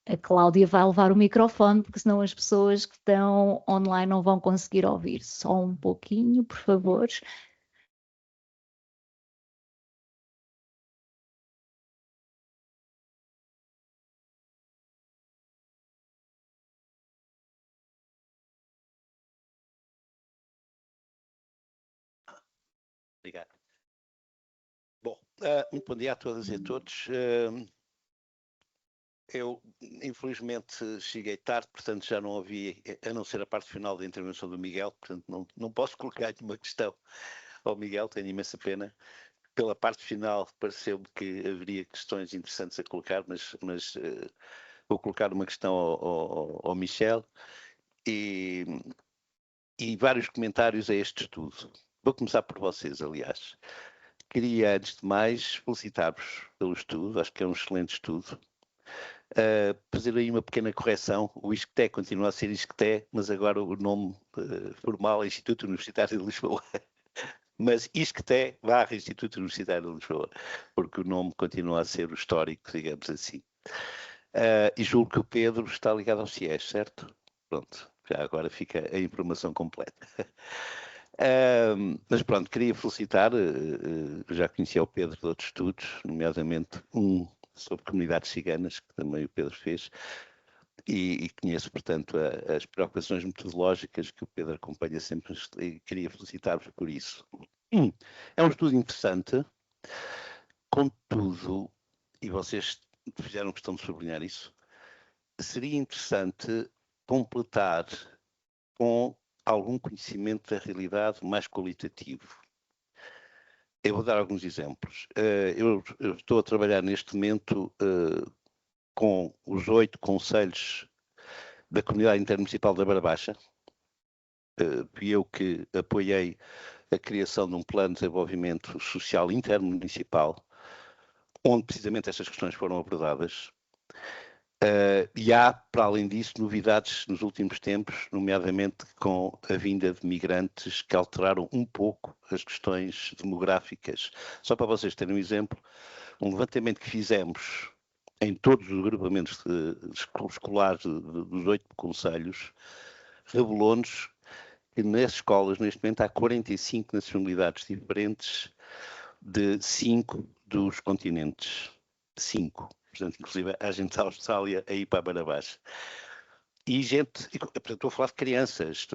A Cláudia vai levar o microfone, porque senão as pessoas que estão online não vão conseguir ouvir. Só um pouquinho, por favor. Obrigado. Bom, muito bom dia a todas e a todos. Eu, infelizmente, cheguei tarde, portanto já não ouvi, a não ser a parte final da intervenção do Miguel, portanto não posso colocar nenhuma questão ao Miguel, tenho imensa pena. Pela parte final, pareceu-me que haveria questões interessantes a colocar, mas vou colocar uma questão ao Michel e vários comentários a este estudo. Vou começar por vocês, aliás. Queria, antes de mais, felicitar-vos pelo estudo, acho que é um excelente estudo. Fazer aí uma pequena correção, o ISCTE continua a ser ISCTE, mas agora o nome formal é Instituto Universitário de Lisboa. Mas ISCTE / Instituto Universitário de Lisboa, porque o nome continua a ser o histórico, digamos assim. E julgo que o Pedro está ligado ao CIES, certo? Pronto, já agora fica a informação completa. Mas pronto, queria felicitar, já conhecia o Pedro de outros estudos, nomeadamente um sobre comunidades ciganas, que também o Pedro fez, e conheço, portanto, as preocupações metodológicas que o Pedro acompanha sempre, e queria felicitar-vos por isso. É um estudo interessante, contudo, e vocês fizeram questão de sublinhar isso, seria interessante completar com algum conhecimento da realidade mais qualitativo. Eu vou dar alguns exemplos. Eu estou a trabalhar neste momento com os 8 concelhos da Comunidade Intermunicipal da Beira Baixa. Fui eu que apoiei a criação de um plano de desenvolvimento social intermunicipal, onde precisamente estas questões foram abordadas. E há, para além disso, novidades nos últimos tempos, nomeadamente com a vinda de migrantes que alteraram um pouco as questões demográficas. Só para vocês terem um exemplo, um levantamento que fizemos em todos os agrupamentos escolares dos 8 concelhos revelou-nos que nas escolas, neste momento, há 45 nacionalidades diferentes de 5 dos continentes. 5. Portanto, inclusive, há gente da Austrália a ir para a Beira Baixa. E gente, portanto, estou a falar de crianças,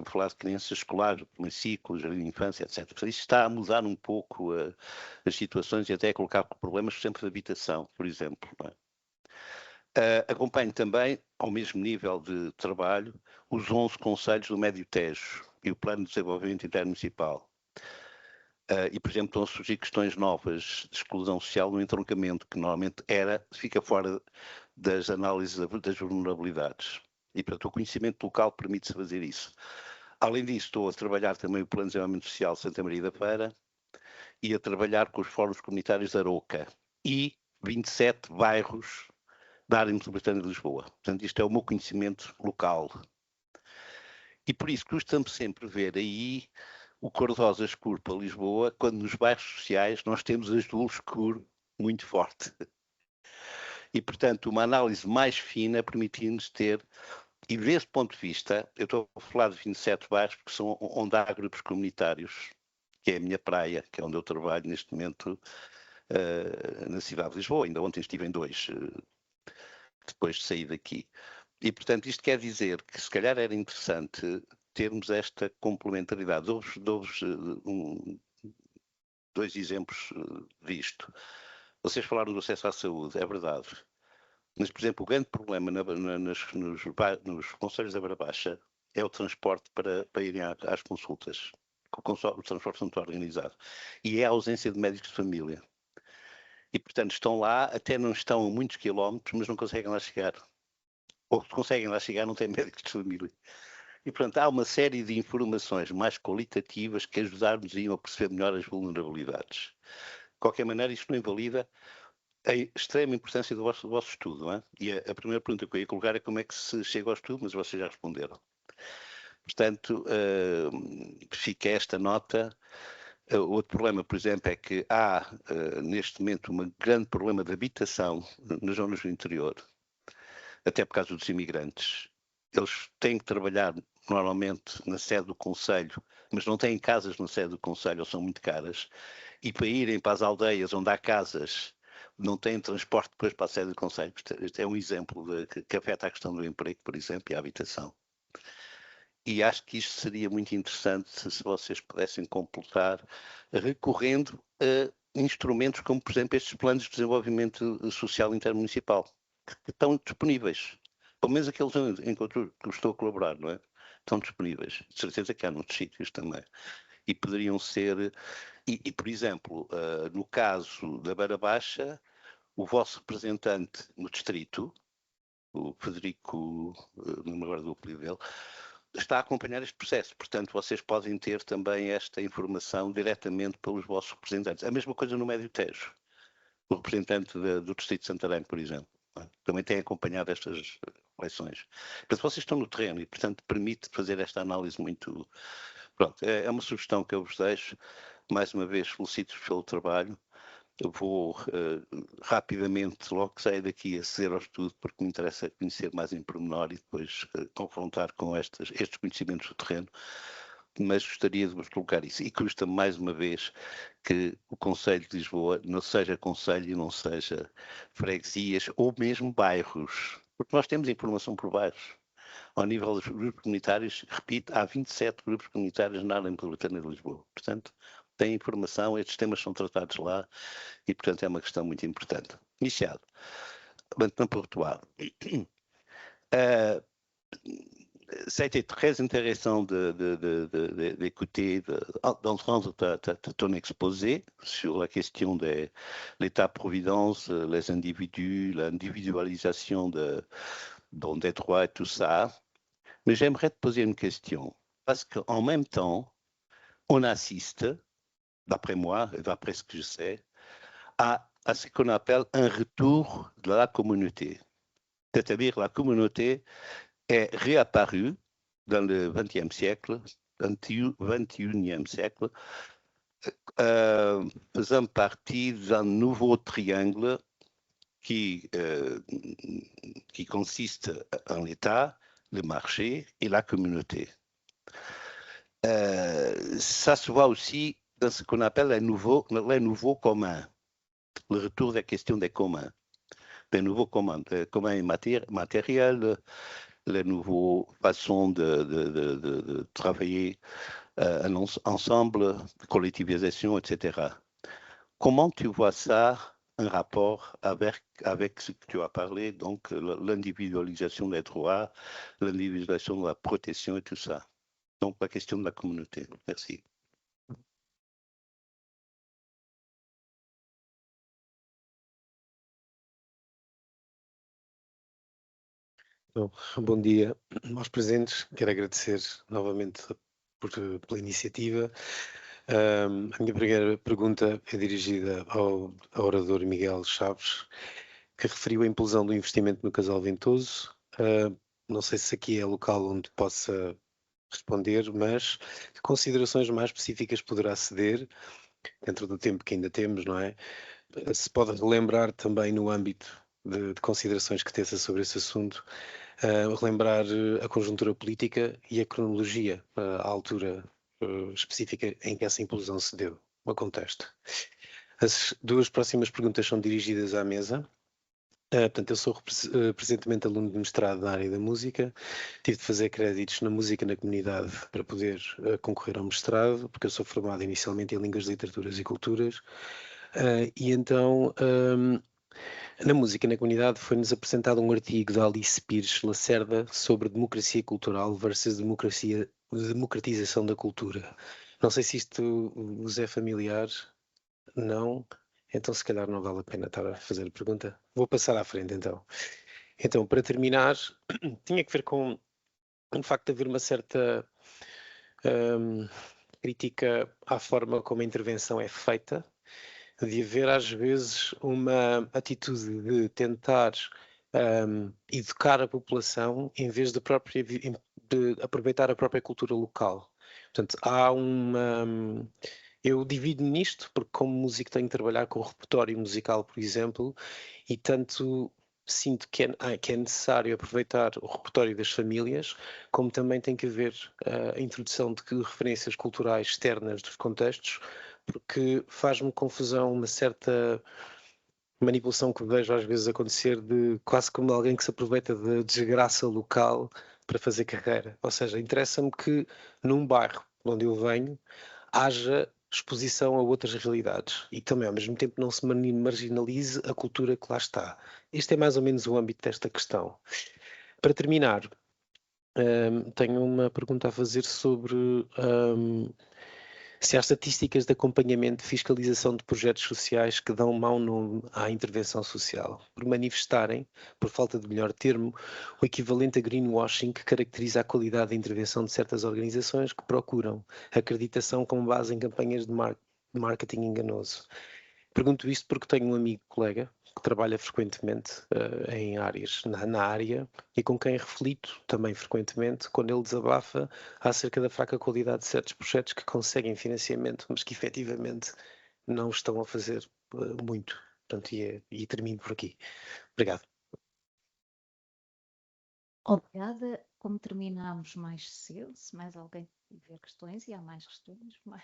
escolares, do primeiro ciclo, jardim de infância, etc. Portanto, isto está a mudar um pouco as situações e até a colocar problemas, por exemplo, de habitação, por exemplo. Não é? Acompanho também, ao mesmo nível de trabalho, os 11 concelhos do Médio Tejo e o Plano de Desenvolvimento Intermunicipal. E, por exemplo, estão a surgir questões novas de exclusão social no entroncamento, que normalmente fica fora das análises das vulnerabilidades. E, portanto, o conhecimento local permite-se fazer isso. Além disso, estou a trabalhar também o Plano de Desenvolvimento Social de Santa Maria da Feira e a trabalhar com os fóruns comunitários da Aroca e 27 bairros da área metropolitana de Lisboa. Portanto, isto é o meu conhecimento local. E por isso custa-me sempre ver aí o cor-de-rosa escuro para Lisboa, quando nos bairros sociais nós temos azul escuro muito forte. E, portanto, uma análise mais fina permite-nos ter E desse ponto de vista, eu estou a falar de 27 bairros, porque são onde há grupos comunitários, que é a minha praia, que é onde eu trabalho neste momento, na cidade de Lisboa. Ainda ontem estive em 2, depois de sair daqui. E, portanto, isto quer dizer que se calhar era interessante termos esta complementaridade. Dou-vos 2 exemplos disto. Vocês falaram do acesso à saúde, é verdade. Mas, por exemplo, o grande problema nos concelhos da Beira Baixa é o transporte para irem às consultas. O transporte não está organizado. E é a ausência de médicos de família. E, portanto, estão lá, até não estão a muitos quilómetros, mas não conseguem lá chegar. Ou se conseguem lá chegar, não têm médicos de família. E, portanto, há uma série de informações mais qualitativas que ajudarmos a perceber melhor as vulnerabilidades. De qualquer maneira, isto não invalida a extrema importância do vosso estudo, não é? E a primeira pergunta que eu ia colocar é como é que se chega ao estudo, mas vocês já responderam. Portanto, fica esta nota. Outro problema, por exemplo, é que há, neste momento, um grande problema de habitação nas zonas do interior, até por causa dos imigrantes. Eles têm que trabalhar normalmente na sede do Conselho, mas não têm casas na sede do Conselho, ou são muito caras, e para irem para as aldeias onde há casas, não têm transporte depois para a sede do Conselho. Este é um exemplo que afeta a questão do emprego, por exemplo, e a habitação. E acho que isto seria muito interessante se vocês pudessem completar recorrendo a instrumentos como, por exemplo, estes planos de desenvolvimento social intermunicipal, que estão disponíveis. Pelo menos aqueles em que eu estou a colaborar, não é? Estão disponíveis. De certeza que há noutros sítios também. E poderiam ser... E por exemplo, no caso da Beira Baixa, o vosso representante no distrito, o Federico, não me lembro do apelido dele, está a acompanhar este processo. Portanto, vocês podem ter também esta informação diretamente pelos vossos representantes. A mesma coisa no Médio Tejo. O representante do Distrito de Santarém, por exemplo, também tem acompanhado estas eleições. Portanto, vocês estão no terreno e, portanto, permite fazer esta análise muito... Pronto, é uma sugestão que eu vos deixo. Mais uma vez, felicito-vos pelo trabalho. Eu vou rapidamente, logo que sair daqui, aceder ao estudo, porque me interessa conhecer mais em pormenor e depois confrontar com estes conhecimentos do terreno, mas gostaria de vos colocar isso. E custa mais uma vez que o Conselho de Lisboa não seja conselho e não seja freguesias ou mesmo bairros, porque nós temos informação por bairros. Ao nível dos grupos comunitários, repito, há 27 grupos comunitários na área metropolitana de Lisboa. Portanto, tem informação, estes temas são tratados lá e, portanto, é uma questão muito importante. Michel, maintenant pour toi. Ça a été très intéressant d'écouter, d'entendre ton exposé sur la question de l'État-providence, les individus, l'individualisation des droits et tout ça. Mais j'aimerais te poser une question, parce qu'en même temps, on assiste, d'après moi et d'après ce que je sais, à ce qu'on appelle un retour de la communauté. C'est-à-dire la communauté est réapparue dans le XXe siècle, XXIe siècle, faisant partie d'un nouveau triangle qui consiste en l'État, le marché et la communauté. Ça se voit aussi dans ce qu'on appelle les nouveaux communs, le retour des questions des communs, des nouveaux communs matériels, les nouvelles façons de travailler ensemble, collectivisation, etc. Comment tu vois ça en rapport avec ce que tu as parlé, donc l'individualisation des droits, l'individualisation de la protection et tout ça? Donc la question de la communauté. Merci. Bom, bom dia aos presentes. Quero agradecer novamente pela iniciativa. A minha primeira pergunta é dirigida ao orador Miguel Chaves, que referiu a implosão do investimento no Casal Ventoso. Não sei se aqui é local onde possa responder, mas que considerações mais específicas poderá ceder, dentro do tempo que ainda temos, não é? Se pode relembrar também no âmbito de considerações que teça sobre esse assunto, relembrar a conjuntura política e a cronologia, a altura específica em que essa implosão se deu, o contexto. As duas próximas perguntas são dirigidas à mesa. Portanto, eu sou presentemente aluno de mestrado na área da música, tive de fazer créditos na música na comunidade para poder concorrer ao mestrado, porque eu sou formado inicialmente em Línguas, Literaturas e Culturas, e então na música na comunidade foi-nos apresentado um artigo da Alice Pires Lacerda sobre democracia cultural versus democratização da cultura. Não sei se isto vos é familiar, não? Então, se calhar não vale a pena estar a fazer a pergunta. Vou passar à frente, então. Então, para terminar, tinha que ver com o facto de haver uma certa crítica à forma como a intervenção é feita, de haver, às vezes, uma atitude de tentar educar a população em vez de aproveitar a própria cultura local. Portanto, há uma... Eu divido nisto, porque como músico tenho de trabalhar com o repertório musical, por exemplo, e tanto sinto que é necessário aproveitar o repertório das famílias, como também tem que haver a introdução de referências culturais externas dos contextos, porque faz-me confusão uma certa manipulação que vejo às vezes acontecer de quase como alguém que se aproveita da desgraça local para fazer carreira. Ou seja, interessa-me que num bairro onde eu venho haja exposição a outras realidades e também ao mesmo tempo não se marginalize a cultura que lá está. Este é mais ou menos o âmbito desta questão. Para terminar, tenho uma pergunta a fazer sobre se há estatísticas de acompanhamento e fiscalização de projetos sociais que dão mau nome à intervenção social, por manifestarem, por falta de melhor termo, o equivalente a greenwashing que caracteriza a qualidade de intervenção de certas organizações que procuram acreditação com base em campanhas de marketing enganoso. Pergunto isto porque tenho um amigo colega que trabalha frequentemente em áreas, na área, e com quem reflito também frequentemente quando ele desabafa acerca da fraca qualidade de certos projetos que conseguem financiamento, mas que efetivamente não estão a fazer muito. Portanto, e termino por aqui. Obrigado. Obrigada. Como terminamos mais cedo, se mais alguém tiver questões, e há mais questões, mais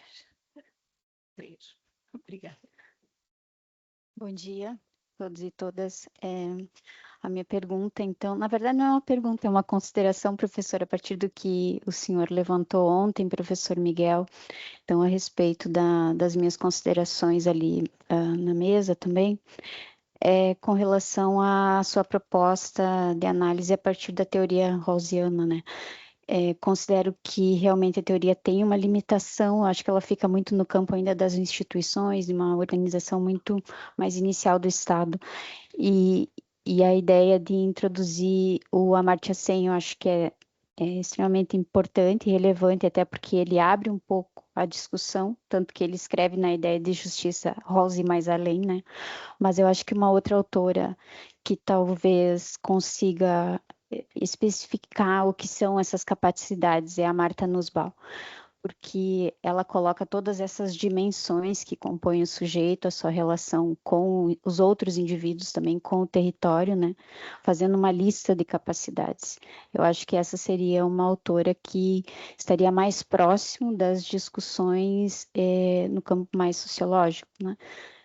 3. Obrigada. Bom dia a todos e todas. A minha pergunta, então, na verdade não é uma pergunta, é uma consideração, professor, a partir do que o senhor levantou ontem, professor Miguel, então a respeito das minhas considerações ali na mesa também, com relação à sua proposta de análise a partir da teoria rawlsiana, né? Considero que realmente a teoria tem uma limitação, acho que ela fica muito no campo ainda das instituições, de uma organização muito mais inicial do Estado. E a ideia de introduzir o Amartya Sen, eu acho que é extremamente importante e relevante, até porque ele abre um pouco a discussão, tanto que ele escreve na ideia de justiça Rawlsi mais além, né? Mas eu acho que uma outra autora que talvez consiga especificar o que são essas capacidades é a Marta Nussbaum, porque ela coloca todas essas dimensões que compõem o sujeito, a sua relação com os outros indivíduos, também com o território, né? Fazendo uma lista de capacidades. Eu acho que essa seria uma autora que estaria mais próximo das discussões no campo mais sociológico, né?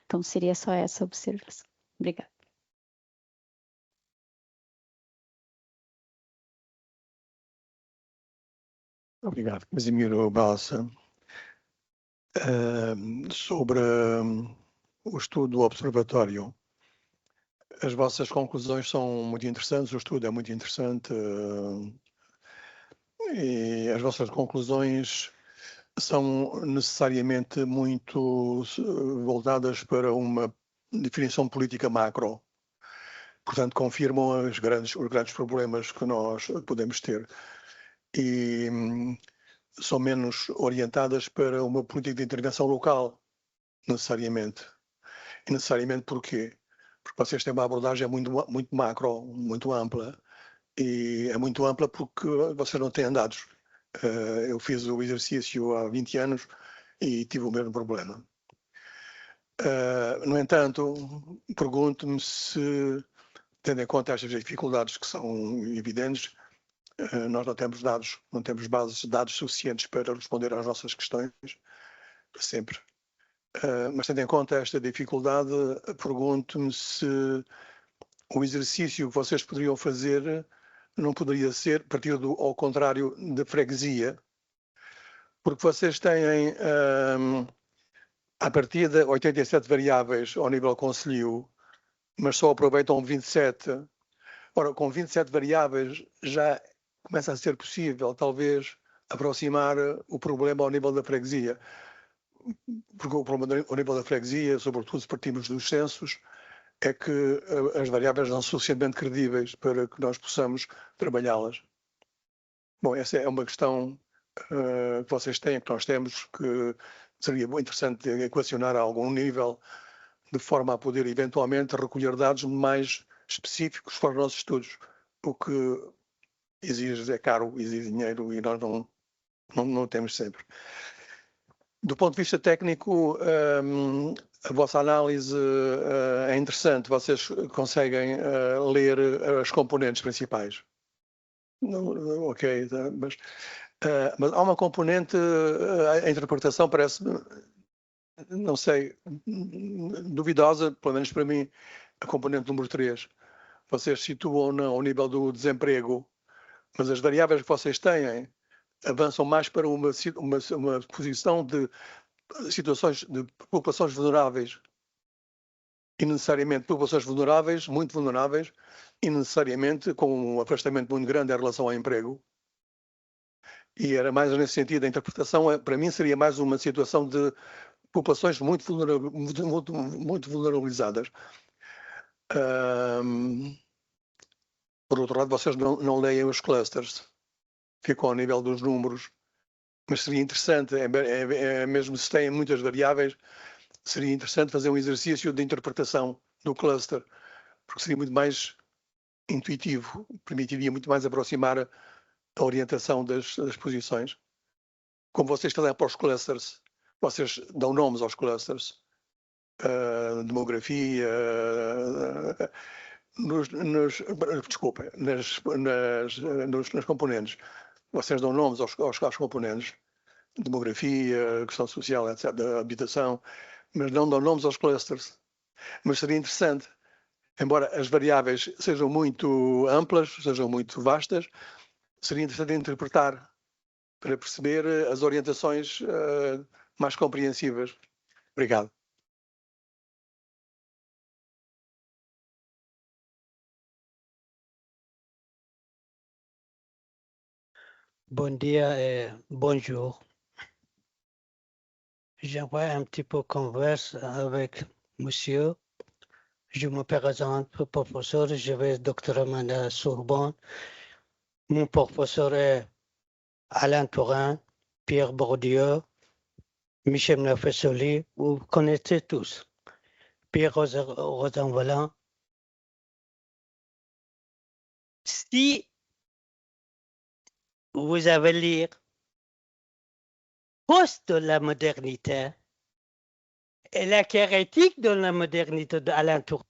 Então, seria só essa observação. Obrigada. Obrigado, Casimiro Balsa. Sobre o estudo do observatório, as vossas conclusões são muito interessantes, o estudo é muito interessante e as vossas conclusões são necessariamente muito voltadas para uma definição política macro. Portanto, confirmam os grandes problemas que nós podemos ter. E são menos orientadas para uma política de intervenção local, necessariamente. E necessariamente porquê? Porque vocês têm uma abordagem muito macro, muito ampla. E é muito ampla porque vocês não têm dados. Eu fiz o exercício há 20 anos e tive o mesmo problema. No entanto, pergunto-me se tendo em conta estas dificuldades que são evidentes, nós não temos dados, não temos bases de dados suficientes para responder às nossas questões, sempre. Mas tendo em conta esta dificuldade, pergunto-me se o exercício que vocês poderiam fazer não poderia ser partido ao contrário da freguesia, porque vocês têm à partida 87 variáveis ao nível concelhio, mas só aproveitam 27. Ora, com 27 variáveis já começa a ser possível, talvez, aproximar o problema ao nível da freguesia. Porque o problema ao nível da freguesia, sobretudo se partimos dos censos, é que as variáveis não são suficientemente credíveis para que nós possamos trabalhá-las. Bom, essa é uma questão que vocês têm, que nós temos, que seria muito interessante equacionar a algum nível, de forma a poder eventualmente recolher dados mais específicos para os nossos estudos. O que exige, é caro, exige dinheiro e nós não temos sempre. Do ponto de vista técnico, a vossa análise é interessante. Vocês conseguem ler as componentes principais. Ok, mas há uma componente, a interpretação parece-me, não sei, duvidosa, pelo menos para mim, a componente número 3. Vocês situam ao nível do desemprego, mas as variáveis que vocês têm avançam mais para uma posição de situações de populações vulneráveis e necessariamente populações vulneráveis, muito vulneráveis, e necessariamente com um afastamento muito grande em relação ao emprego. E era mais nesse sentido, a interpretação, para mim, seria mais uma situação de populações muito vulnerabilizadas. Por outro lado, vocês não leem os clusters, ficam ao nível dos números, mas seria interessante, mesmo se têm muitas variáveis, seria interessante fazer um exercício de interpretação do cluster, porque seria muito mais intuitivo, permitiria muito mais aproximar a orientação das posições. Como vocês fazem para os clusters, vocês dão nomes aos clusters, demografia, nas componentes. Vocês dão nomes aos componentes, demografia, questão social, etc., habitação, mas não dão nomes aos clusters. Mas seria interessante, embora as variáveis sejam muito amplas, sejam muito vastas, seria interessante interpretar para perceber as orientações mais compreensíveis. Obrigado. Bon dia et bonjour. J'aimerais un petit peu converser avec monsieur. Je me présente, professeur, je vais doctorat à la Sorbonne. Mon professeur est Alain Tourin, Pierre Bourdieu, Michel Nafessoli, vous connaissez tous. Pierre Rosanvallin. Si vous avez lire post de la modernité et la critique de la modernité d'Alain Tourin,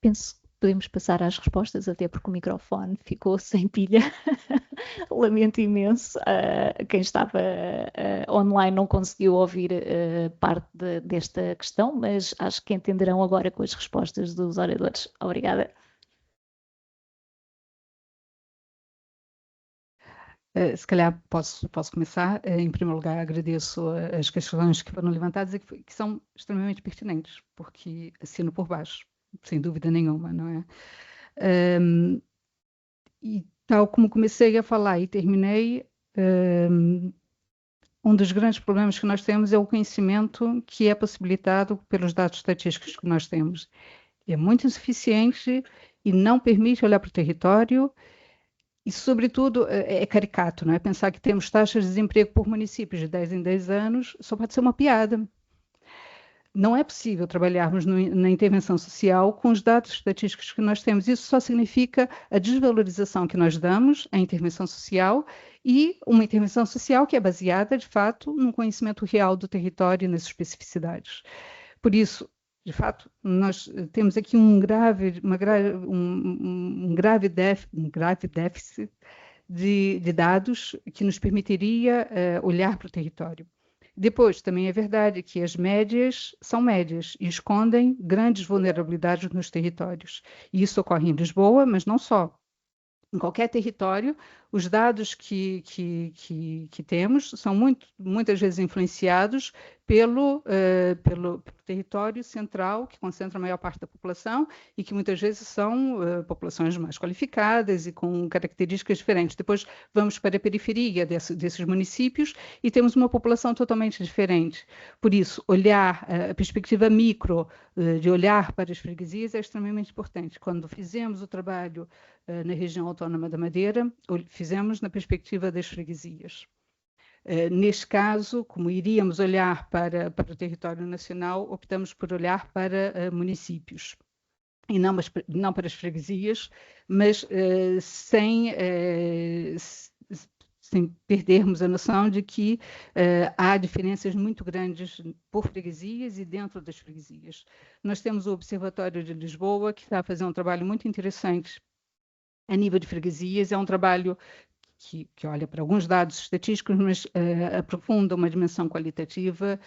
Penso que podemos passar às respostas, até porque o microfone ficou sem pilha. Lamento imenso. Quem estava online não conseguiu ouvir parte desta questão, mas acho que entenderão agora com as respostas dos oradores. Obrigada. Se calhar posso começar. Em primeiro lugar, agradeço as questões que foram levantadas e que são extremamente pertinentes, porque assino por baixo, sem dúvida nenhuma, não é? E tal como comecei a falar e terminei, um dos grandes problemas que nós temos é o conhecimento que é possibilitado pelos dados estatísticos que nós temos. É muito insuficiente e não permite olhar para o território. E, sobretudo, é caricato, não é? Pensar que temos taxas de desemprego por municípios de 10 em 10 anos só pode ser uma piada. Não é possível trabalharmos na intervenção social com os dados estatísticos que nós temos. Isso só significa a desvalorização que nós damos à intervenção social e uma intervenção social que é baseada, de fato, num conhecimento real do território e nas especificidades. Por isso, de fato, nós temos aqui um grave déficit de dados que nos permitiria olhar para o território. Depois, também é verdade que as médias são médias e escondem grandes vulnerabilidades nos territórios. E isso ocorre em Lisboa, mas não só. Em qualquer território, os dados que temos são muitas vezes influenciados pelo território central, que concentra a maior parte da população e que muitas vezes são populações mais qualificadas e com características diferentes. Depois vamos para a periferia desses municípios e temos uma população totalmente diferente. Por isso, olhar a perspectiva micro, de olhar para as freguesias é extremamente importante. Quando fizemos o trabalho na região autónoma da Madeira, fizemos na perspectiva das freguesias. Neste caso, como iríamos olhar para o território nacional, optamos por olhar para municípios e não para as freguesias, mas sem perdermos a noção de que há diferenças muito grandes por freguesias e dentro das freguesias. Nós temos o Observatório de Lisboa, que está a fazer um trabalho muito interessante a nível de freguesias. É um trabalho que olha para alguns dados estatísticos, mas aprofunda uma dimensão qualitativa.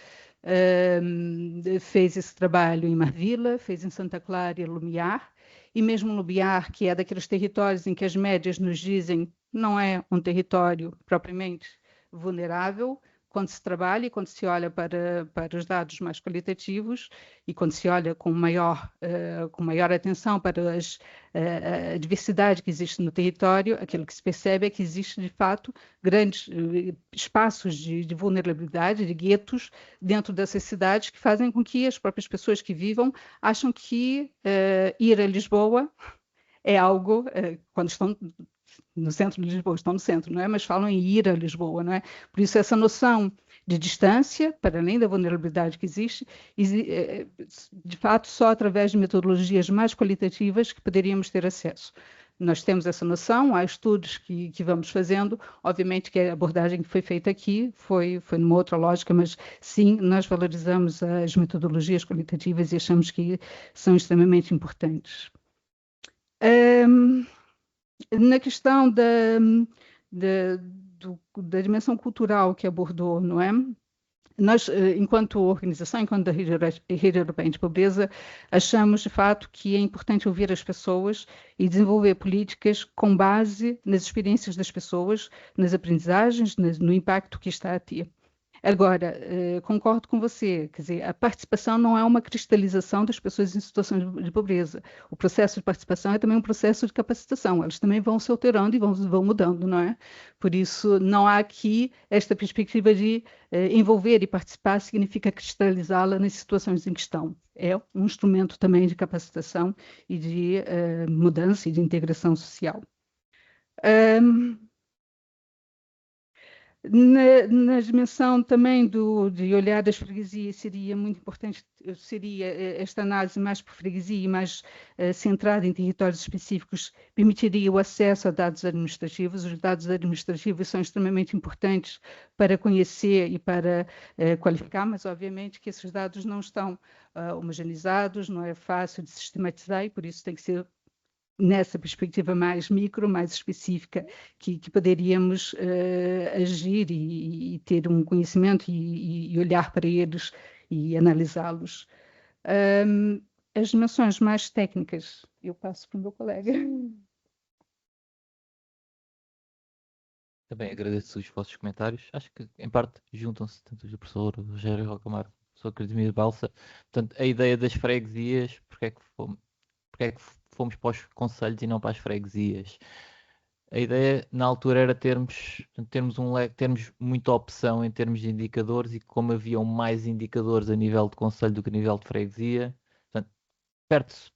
Fez esse trabalho em Marvila, fez em Santa Clara e Lumiar, e mesmo Lumiar, que é daqueles territórios em que as médias nos dizem não é um território propriamente vulnerável, quando se trabalha e quando se olha para os dados mais qualitativos e quando se olha com maior atenção para a diversidade que existe no território, aquilo que se percebe é que existe, de fato, grandes espaços de vulnerabilidade, de guetos dentro dessas cidades que fazem com que as próprias pessoas que vivam acham que ir a Lisboa é algo, quando estão no centro de Lisboa, estão no centro, não é? Mas falam em ir a Lisboa, não é? Por isso essa noção de distância, para além da vulnerabilidade que existe, de fato só através de metodologias mais qualitativas que poderíamos ter acesso. Nós temos essa noção, há estudos que vamos fazendo, obviamente que a abordagem que foi feita aqui foi numa outra lógica, mas sim, nós valorizamos as metodologias qualitativas e achamos que são extremamente importantes. Na questão da dimensão cultural que abordou, não é? Nós, enquanto organização, enquanto a Rede Europeia de Pobreza, achamos, de fato, que é importante ouvir as pessoas e desenvolver políticas com base nas experiências das pessoas, nas aprendizagens, no impacto que está a ter. Agora, concordo com você, quer dizer, a participação não é uma cristalização das pessoas em situações de pobreza. O processo de participação é também um processo de capacitação. Elas também vão se alterando e vão mudando, não é? Por isso, não há aqui esta perspectiva de envolver e participar significa cristalizá-la nas situações em questão. É um instrumento também de capacitação e de mudança e de integração social. Na dimensão também de olhar das freguesias, seria muito importante, seria esta análise mais por freguesia e mais centrada em territórios específicos, permitiria o acesso a dados administrativos. Os dados administrativos são extremamente importantes para conhecer e para qualificar, mas obviamente que esses dados não estão homogeneizados, não é fácil de sistematizar e por isso tem que ser nessa perspectiva mais micro, mais específica, que poderíamos agir e ter um conhecimento e olhar para eles e analisá-los. As dimensões mais técnicas, eu passo para o meu colega. Também agradeço os vossos comentários. Acho que, em parte, juntam-se tanto o professor Rogério Rocamar como o professor Cardemir Balsa. Portanto, a ideia das freguesias, porque é que fomos para os concelhos e não para as freguesias? A ideia, na altura, era termos um leque, termos muita opção em termos de indicadores e como haviam mais indicadores a nível de concelho do que a nível de freguesia, portanto,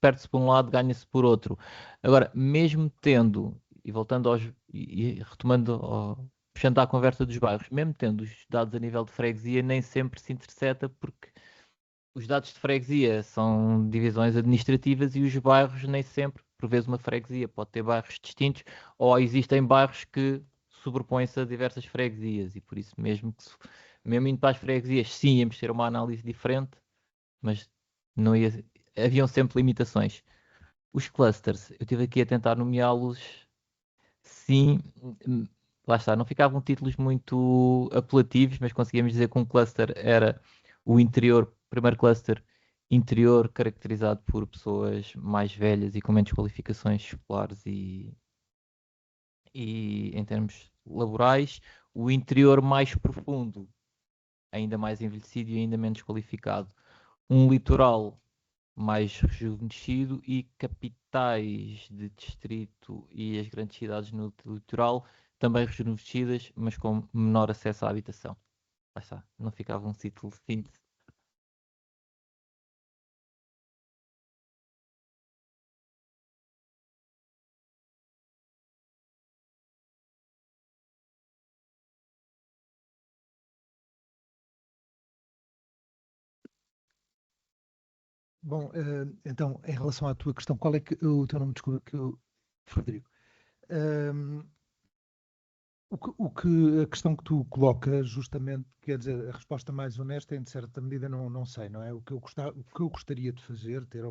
perde-se por um lado, ganha-se por outro. Agora, mesmo tendo, e voltando e retomando, puxando à conversa dos bairros, mesmo tendo os dados a nível de freguesia, nem sempre se intercepta porque os dados de freguesia são divisões administrativas e os bairros nem sempre, por vezes uma freguesia pode ter bairros distintos ou existem bairros que sobrepõem-se a diversas freguesias e por isso mesmo indo para as freguesias sim íamos ter uma análise diferente, mas haviam sempre limitações. Os clusters, eu estive aqui a tentar nomeá-los, sim, lá está, não ficavam títulos muito apelativos, mas conseguíamos dizer que um cluster era o primeiro cluster interior, caracterizado por pessoas mais velhas e com menos qualificações escolares e em termos laborais. O interior mais profundo, ainda mais envelhecido e ainda menos qualificado. Um litoral mais rejuvenescido e capitais de distrito e as grandes cidades no litoral também rejuvenescidas, mas com menor acesso à habitação. Lá está, não ficava um título de síntese. Bom, então, em relação à tua questão, qual é que o teu nome? Desculpa, Frederico. O que a questão que tu colocas, justamente, quer dizer, a resposta mais honesta, em certa medida, não sei, não é? O que eu gostaria de fazer, ter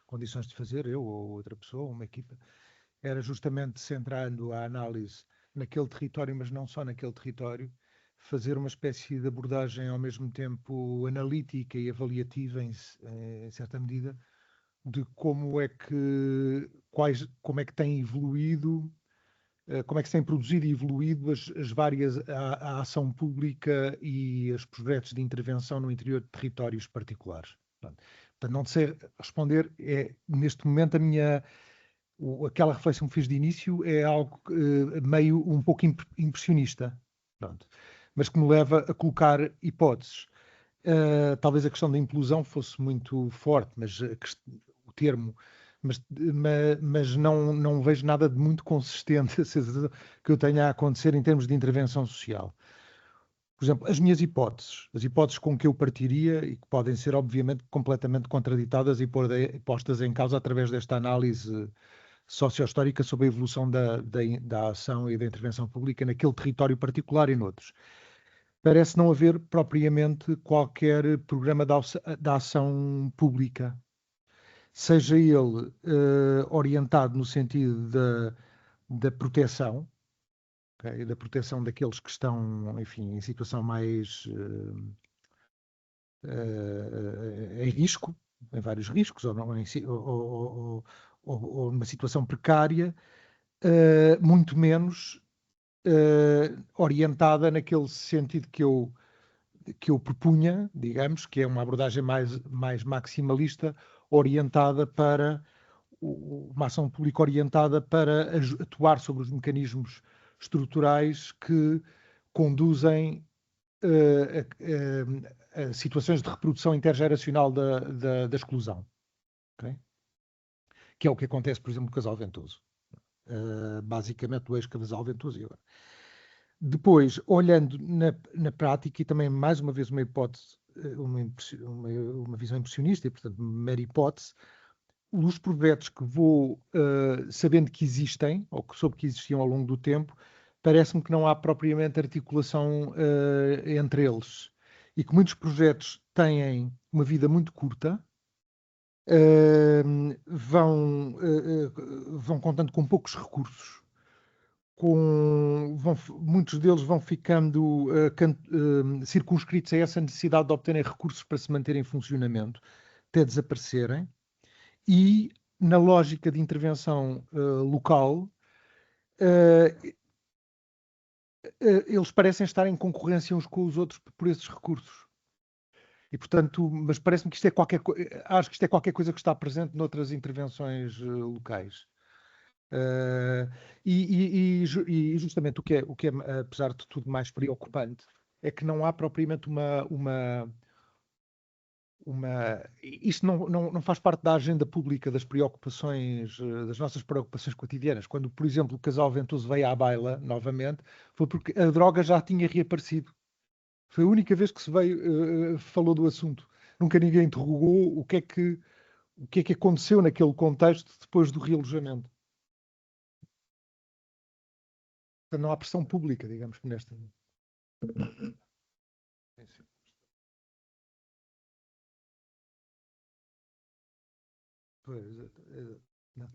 condições de fazer, eu ou outra pessoa, uma equipa, era justamente centrando a análise naquele território, mas não só naquele território, fazer uma espécie de abordagem ao mesmo tempo analítica e avaliativa, em certa medida, de como é que tem evoluído, como é que se tem produzido e evoluído as várias, a ação pública e os projetos de intervenção no interior de territórios particulares. Portanto, não sei responder, neste momento aquela reflexão que fiz de início é algo meio um pouco impressionista, pronto, mas que me leva a colocar hipóteses. Talvez a questão da implosão fosse muito forte, mas o termo, mas não vejo nada de muito consistente que eu tenha a acontecer em termos de intervenção social. Por exemplo, as hipóteses com que eu partiria e que podem ser, obviamente, completamente contraditadas e postas em causa através desta análise sociohistórica sobre a evolução da ação e da intervenção pública naquele território particular e noutros. Parece não haver propriamente qualquer programa de ação pública, seja ele orientado no sentido da proteção, okay, da proteção daqueles que estão, enfim, em situação mais em risco, em vários riscos, ou numa situação precária, muito menos orientada naquele sentido que eu propunha, digamos, que é uma abordagem mais maximalista, orientada para uma ação pública orientada para atuar sobre os mecanismos estruturais que conduzem a situações de reprodução intergeracional da exclusão. Okay? Que é o que acontece, por exemplo, no Casal Ventoso. Basicamente, do ex-Casal Ventoso e agora. Depois, olhando na prática, e também mais uma vez uma hipótese, uma visão impressionista, e portanto mera hipótese, os projetos que vou sabendo que existem, ou que soube que existiam ao longo do tempo, parece-me que não há propriamente articulação entre eles. E que muitos projetos têm uma vida muito curta, vão contando com poucos recursos, muitos deles vão ficando circunscritos a essa necessidade de obterem recursos para se manterem em funcionamento, até desaparecerem, e na lógica de intervenção local, eles parecem estar em concorrência uns com os outros por esses recursos. E, portanto, mas parece-me que isto é acho que isto é qualquer coisa que está presente noutras intervenções locais. E justamente o que é, apesar de tudo, mais preocupante é que não há propriamente isto não faz parte da agenda pública das preocupações, das nossas preocupações cotidianas. Quando, por exemplo, o casal Ventoso veio à baila novamente, foi porque a droga já tinha reaparecido. Foi a única vez que se falou do assunto. Nunca ninguém interrogou o que é que aconteceu naquele contexto depois do realojamento. Portanto, não há pressão pública, digamos que nesta. Pois, não.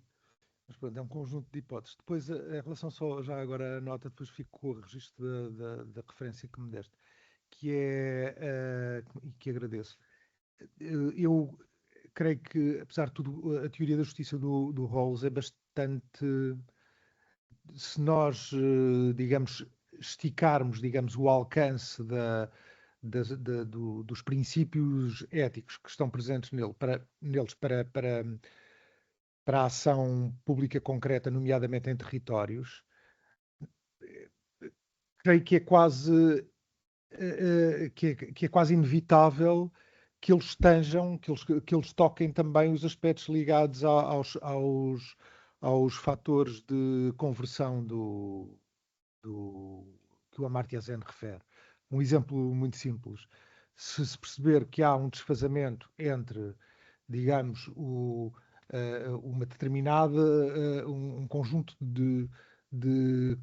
Mas pronto, é um conjunto de hipóteses. Depois, em relação só, já agora a nota, depois fico com o registro da referência que me deste, que é, e que agradeço. Eu creio que, apesar de tudo, a teoria da justiça do Rawls é bastante, se nós, digamos, esticarmos, digamos, o alcance dos princípios éticos que estão presentes neles para a ação pública concreta, nomeadamente em territórios, creio que é quase inevitável que eles estejam, que eles toquem também os aspectos ligados aos fatores de conversão que o Amartya Sen refere. Um exemplo muito simples. Se se perceber que há um desfazamento entre, digamos, uma determinada, um conjunto de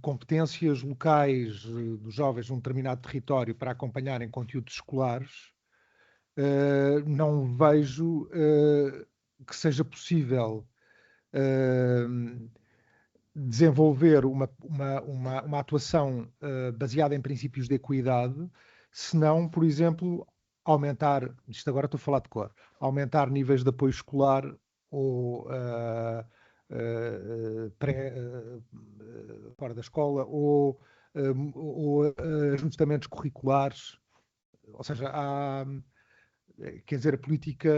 competências locais dos jovens num determinado território para acompanharem conteúdos escolares, não vejo que seja possível desenvolver uma atuação baseada em princípios de equidade, se não, por exemplo, aumentar, isto agora estou a falar de cor, aumentar níveis de apoio escolar ou fora da escola, ou ajustamentos curriculares, ou seja, quer dizer, a política,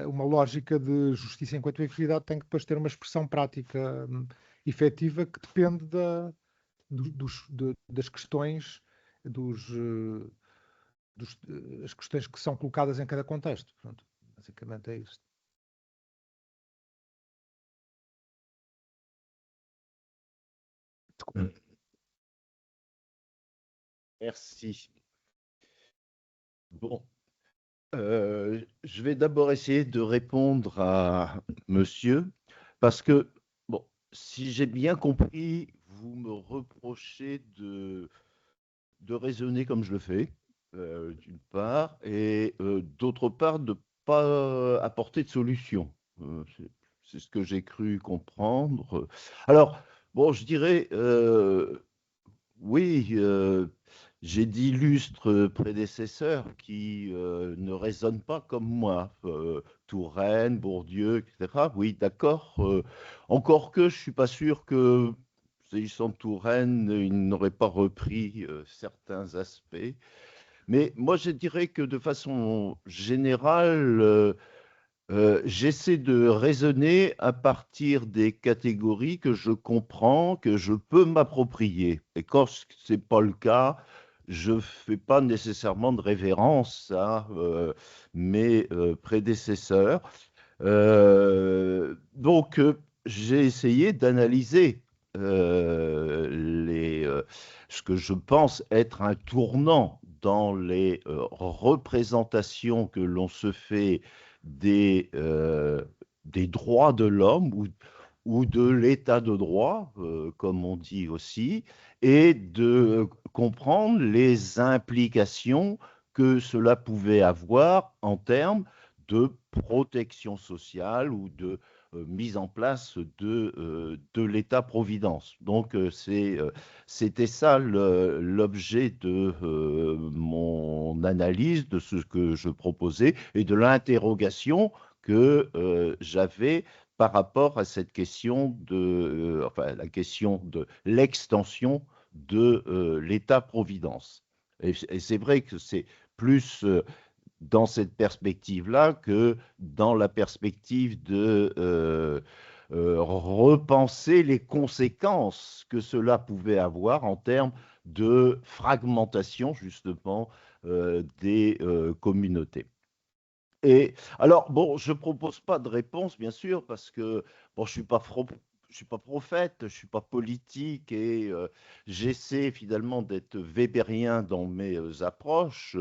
uma lógica de justiça enquanto equidade tem que depois ter uma expressão prática efetiva que depende das questões, as questões que são colocadas em cada contexto. Pronto, basicamente é isto. Merci. Bon, je vais d'abord essayer de répondre à monsieur, parce que, bon, si j'ai bien compris, vous me reprochez de raisonner comme je le fais, d'une part, et d'autre part, de ne pas apporter de solution. C'est ce que j'ai cru comprendre. Alors, bon, je dirais, oui, j'ai d'illustres prédécesseurs qui ne raisonnent pas comme moi. Touraine, Bourdieu, etc. Oui, d'accord. Encore que je ne suis pas sûr que, s'agissant de Touraine, il n'aurait pas repris certains aspects. Mais moi, je dirais que de façon générale, j'essaie de raisonner à partir des catégories que je comprends, que je peux m'approprier. Et quand ce n'est pas le cas, je ne fais pas nécessairement de révérence à mes prédécesseurs. Donc, j'ai essayé d'analyser les ce que je pense être un tournant dans les représentations que l'on se fait des droits de l'homme ou de l'état de droit, comme on dit aussi, et de comprendre les implications que cela pouvait avoir en termes de protection sociale ou de mise en place de l'État-providence. Donc, c'était ça l'objet de mon analyse, de ce que je proposais et de l'interrogation que j'avais par rapport à cette question enfin, la question de l'extension de l'État-providence. Et c'est vrai que c'est plus dans cette perspective-là que dans la perspective de repenser les conséquences que cela pouvait avoir en termes de fragmentation, justement, des communautés. Et alors, bon, je ne propose pas de réponse, bien sûr, parce que bon, je ne suis pas prophète, je ne suis pas politique et j'essaie finalement d'être wébérien dans mes approches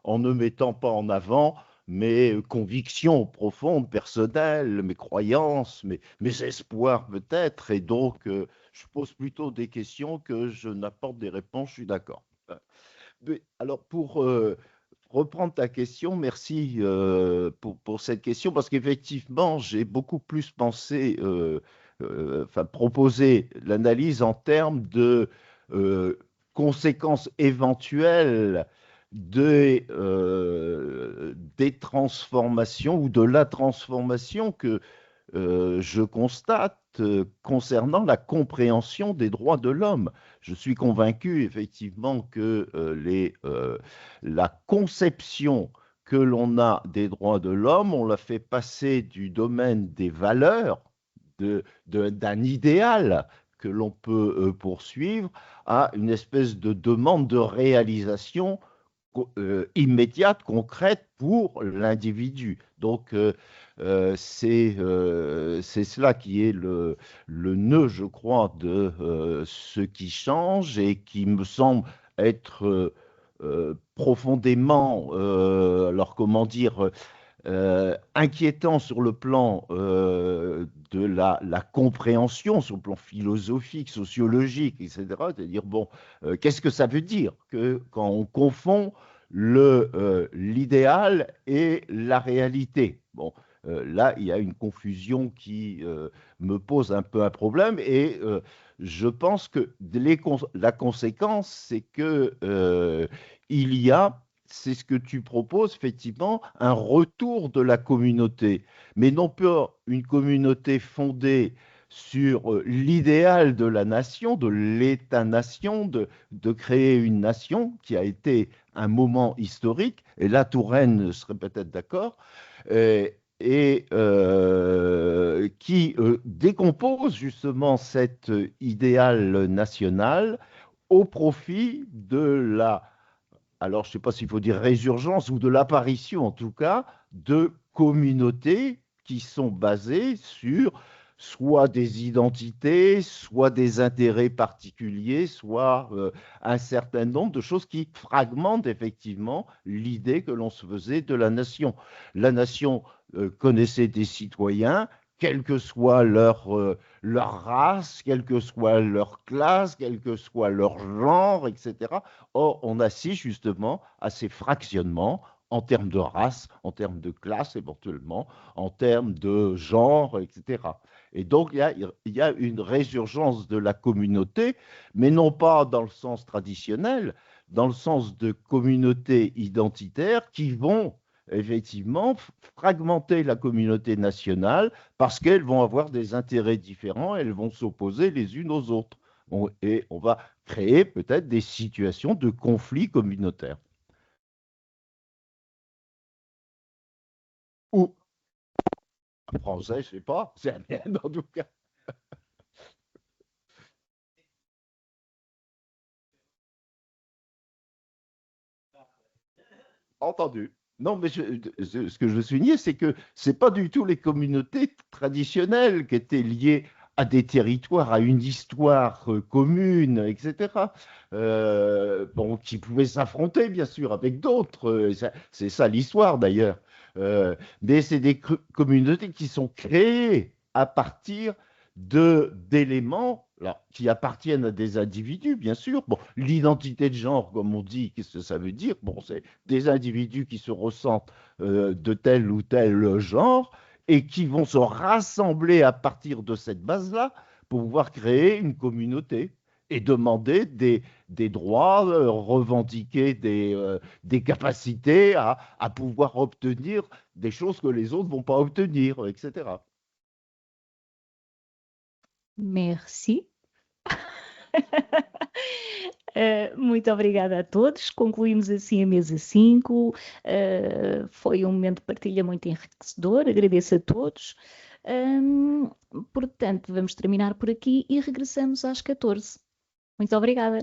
en ne mettant pas en avant mes convictions profondes, personnelles, mes croyances, mes espoirs peut-être. Et donc, je pose plutôt des questions que je n'apporte des réponses, je suis d'accord. Alors, pour reprendre ta question, merci pour cette question, parce qu'effectivement, j'ai beaucoup plus pensé, enfin, proposé l'analyse en termes de conséquences éventuelles des transformations ou de la transformation que je constate concernant la compréhension des droits de l'homme. Je suis convaincu effectivement que la conception que l'on a des droits de l'homme, on l'a fait passer du domaine des valeurs, d'un idéal que l'on peut poursuivre, à une espèce de demande de réalisation immédiate, concrète pour l'individu. Donc, c'est cela qui est le nœud, je crois, de ce qui change et qui me semble être profondément, alors comment dire, inquiétant sur le plan de la compréhension, sur le plan philosophique, sociologique, etc. C'est-à-dire, bon, qu'est-ce que ça veut dire que quand on confond l'idéal et la réalité? Bon, là, il y a une confusion qui me pose un peu un problème et je pense que la conséquence, c'est que il y a, c'est ce que tu proposes, effectivement, un retour de la communauté, mais non pas une communauté fondée sur l'idéal de la nation, de l'État-nation, de créer une nation qui a été un moment historique, et là, Touraine serait peut-être d'accord, et qui décompose justement cet idéal national au profit de alors je ne sais pas s'il faut dire résurgence ou de l'apparition en tout cas, de communautés qui sont basées sur soit des identités, soit des intérêts particuliers, soit un certain nombre de choses qui fragmentent effectivement l'idée que l'on se faisait de la nation. La nation connaissait des citoyens, quelle que soit leur race, quelle que soit leur classe, quel que soit leur genre, etc. Or, on assiste justement à ces fractionnements en termes de race, en termes de classe éventuellement, en termes de genre, etc. Et donc, il y a une résurgence de la communauté, mais non pas dans le sens traditionnel, dans le sens de communautés identitaires qui vont effectivement fragmenter la communauté nationale parce qu'elles vont avoir des intérêts différents, elles vont s'opposer les unes aux autres. Et on va créer peut-être des situations de conflit communautaire. Ou, en français, je ne sais pas, c'est un bien en tout cas. Entendu. Non, mais ce que je veux souligner, c'est que ce n'est pas du tout les communautés traditionnelles qui étaient liées à des territoires, à une histoire commune, etc. Bon, qui pouvaient s'affronter, bien sûr, avec d'autres. C'est ça l'histoire, d'ailleurs. Mais c'est des communautés qui sont créées à partir d'éléments qui appartiennent à des individus, bien sûr. Bon, l'identité de genre, comme on dit, qu'est-ce que ça veut dire? Bon, c'est des individus qui se ressentent de tel ou tel genre et qui vont se rassembler à partir de cette base-là pour pouvoir créer une communauté et demander des droits, revendiquer des capacités à pouvoir obtenir des choses que les autres ne vont pas obtenir, etc. Merci. Muito obrigada a todos. Concluímos assim a mesa 5. Foi um momento de partilha muito enriquecedor. Agradeço a todos. Portanto, vamos terminar por aqui e regressamos às 14. Muito obrigada.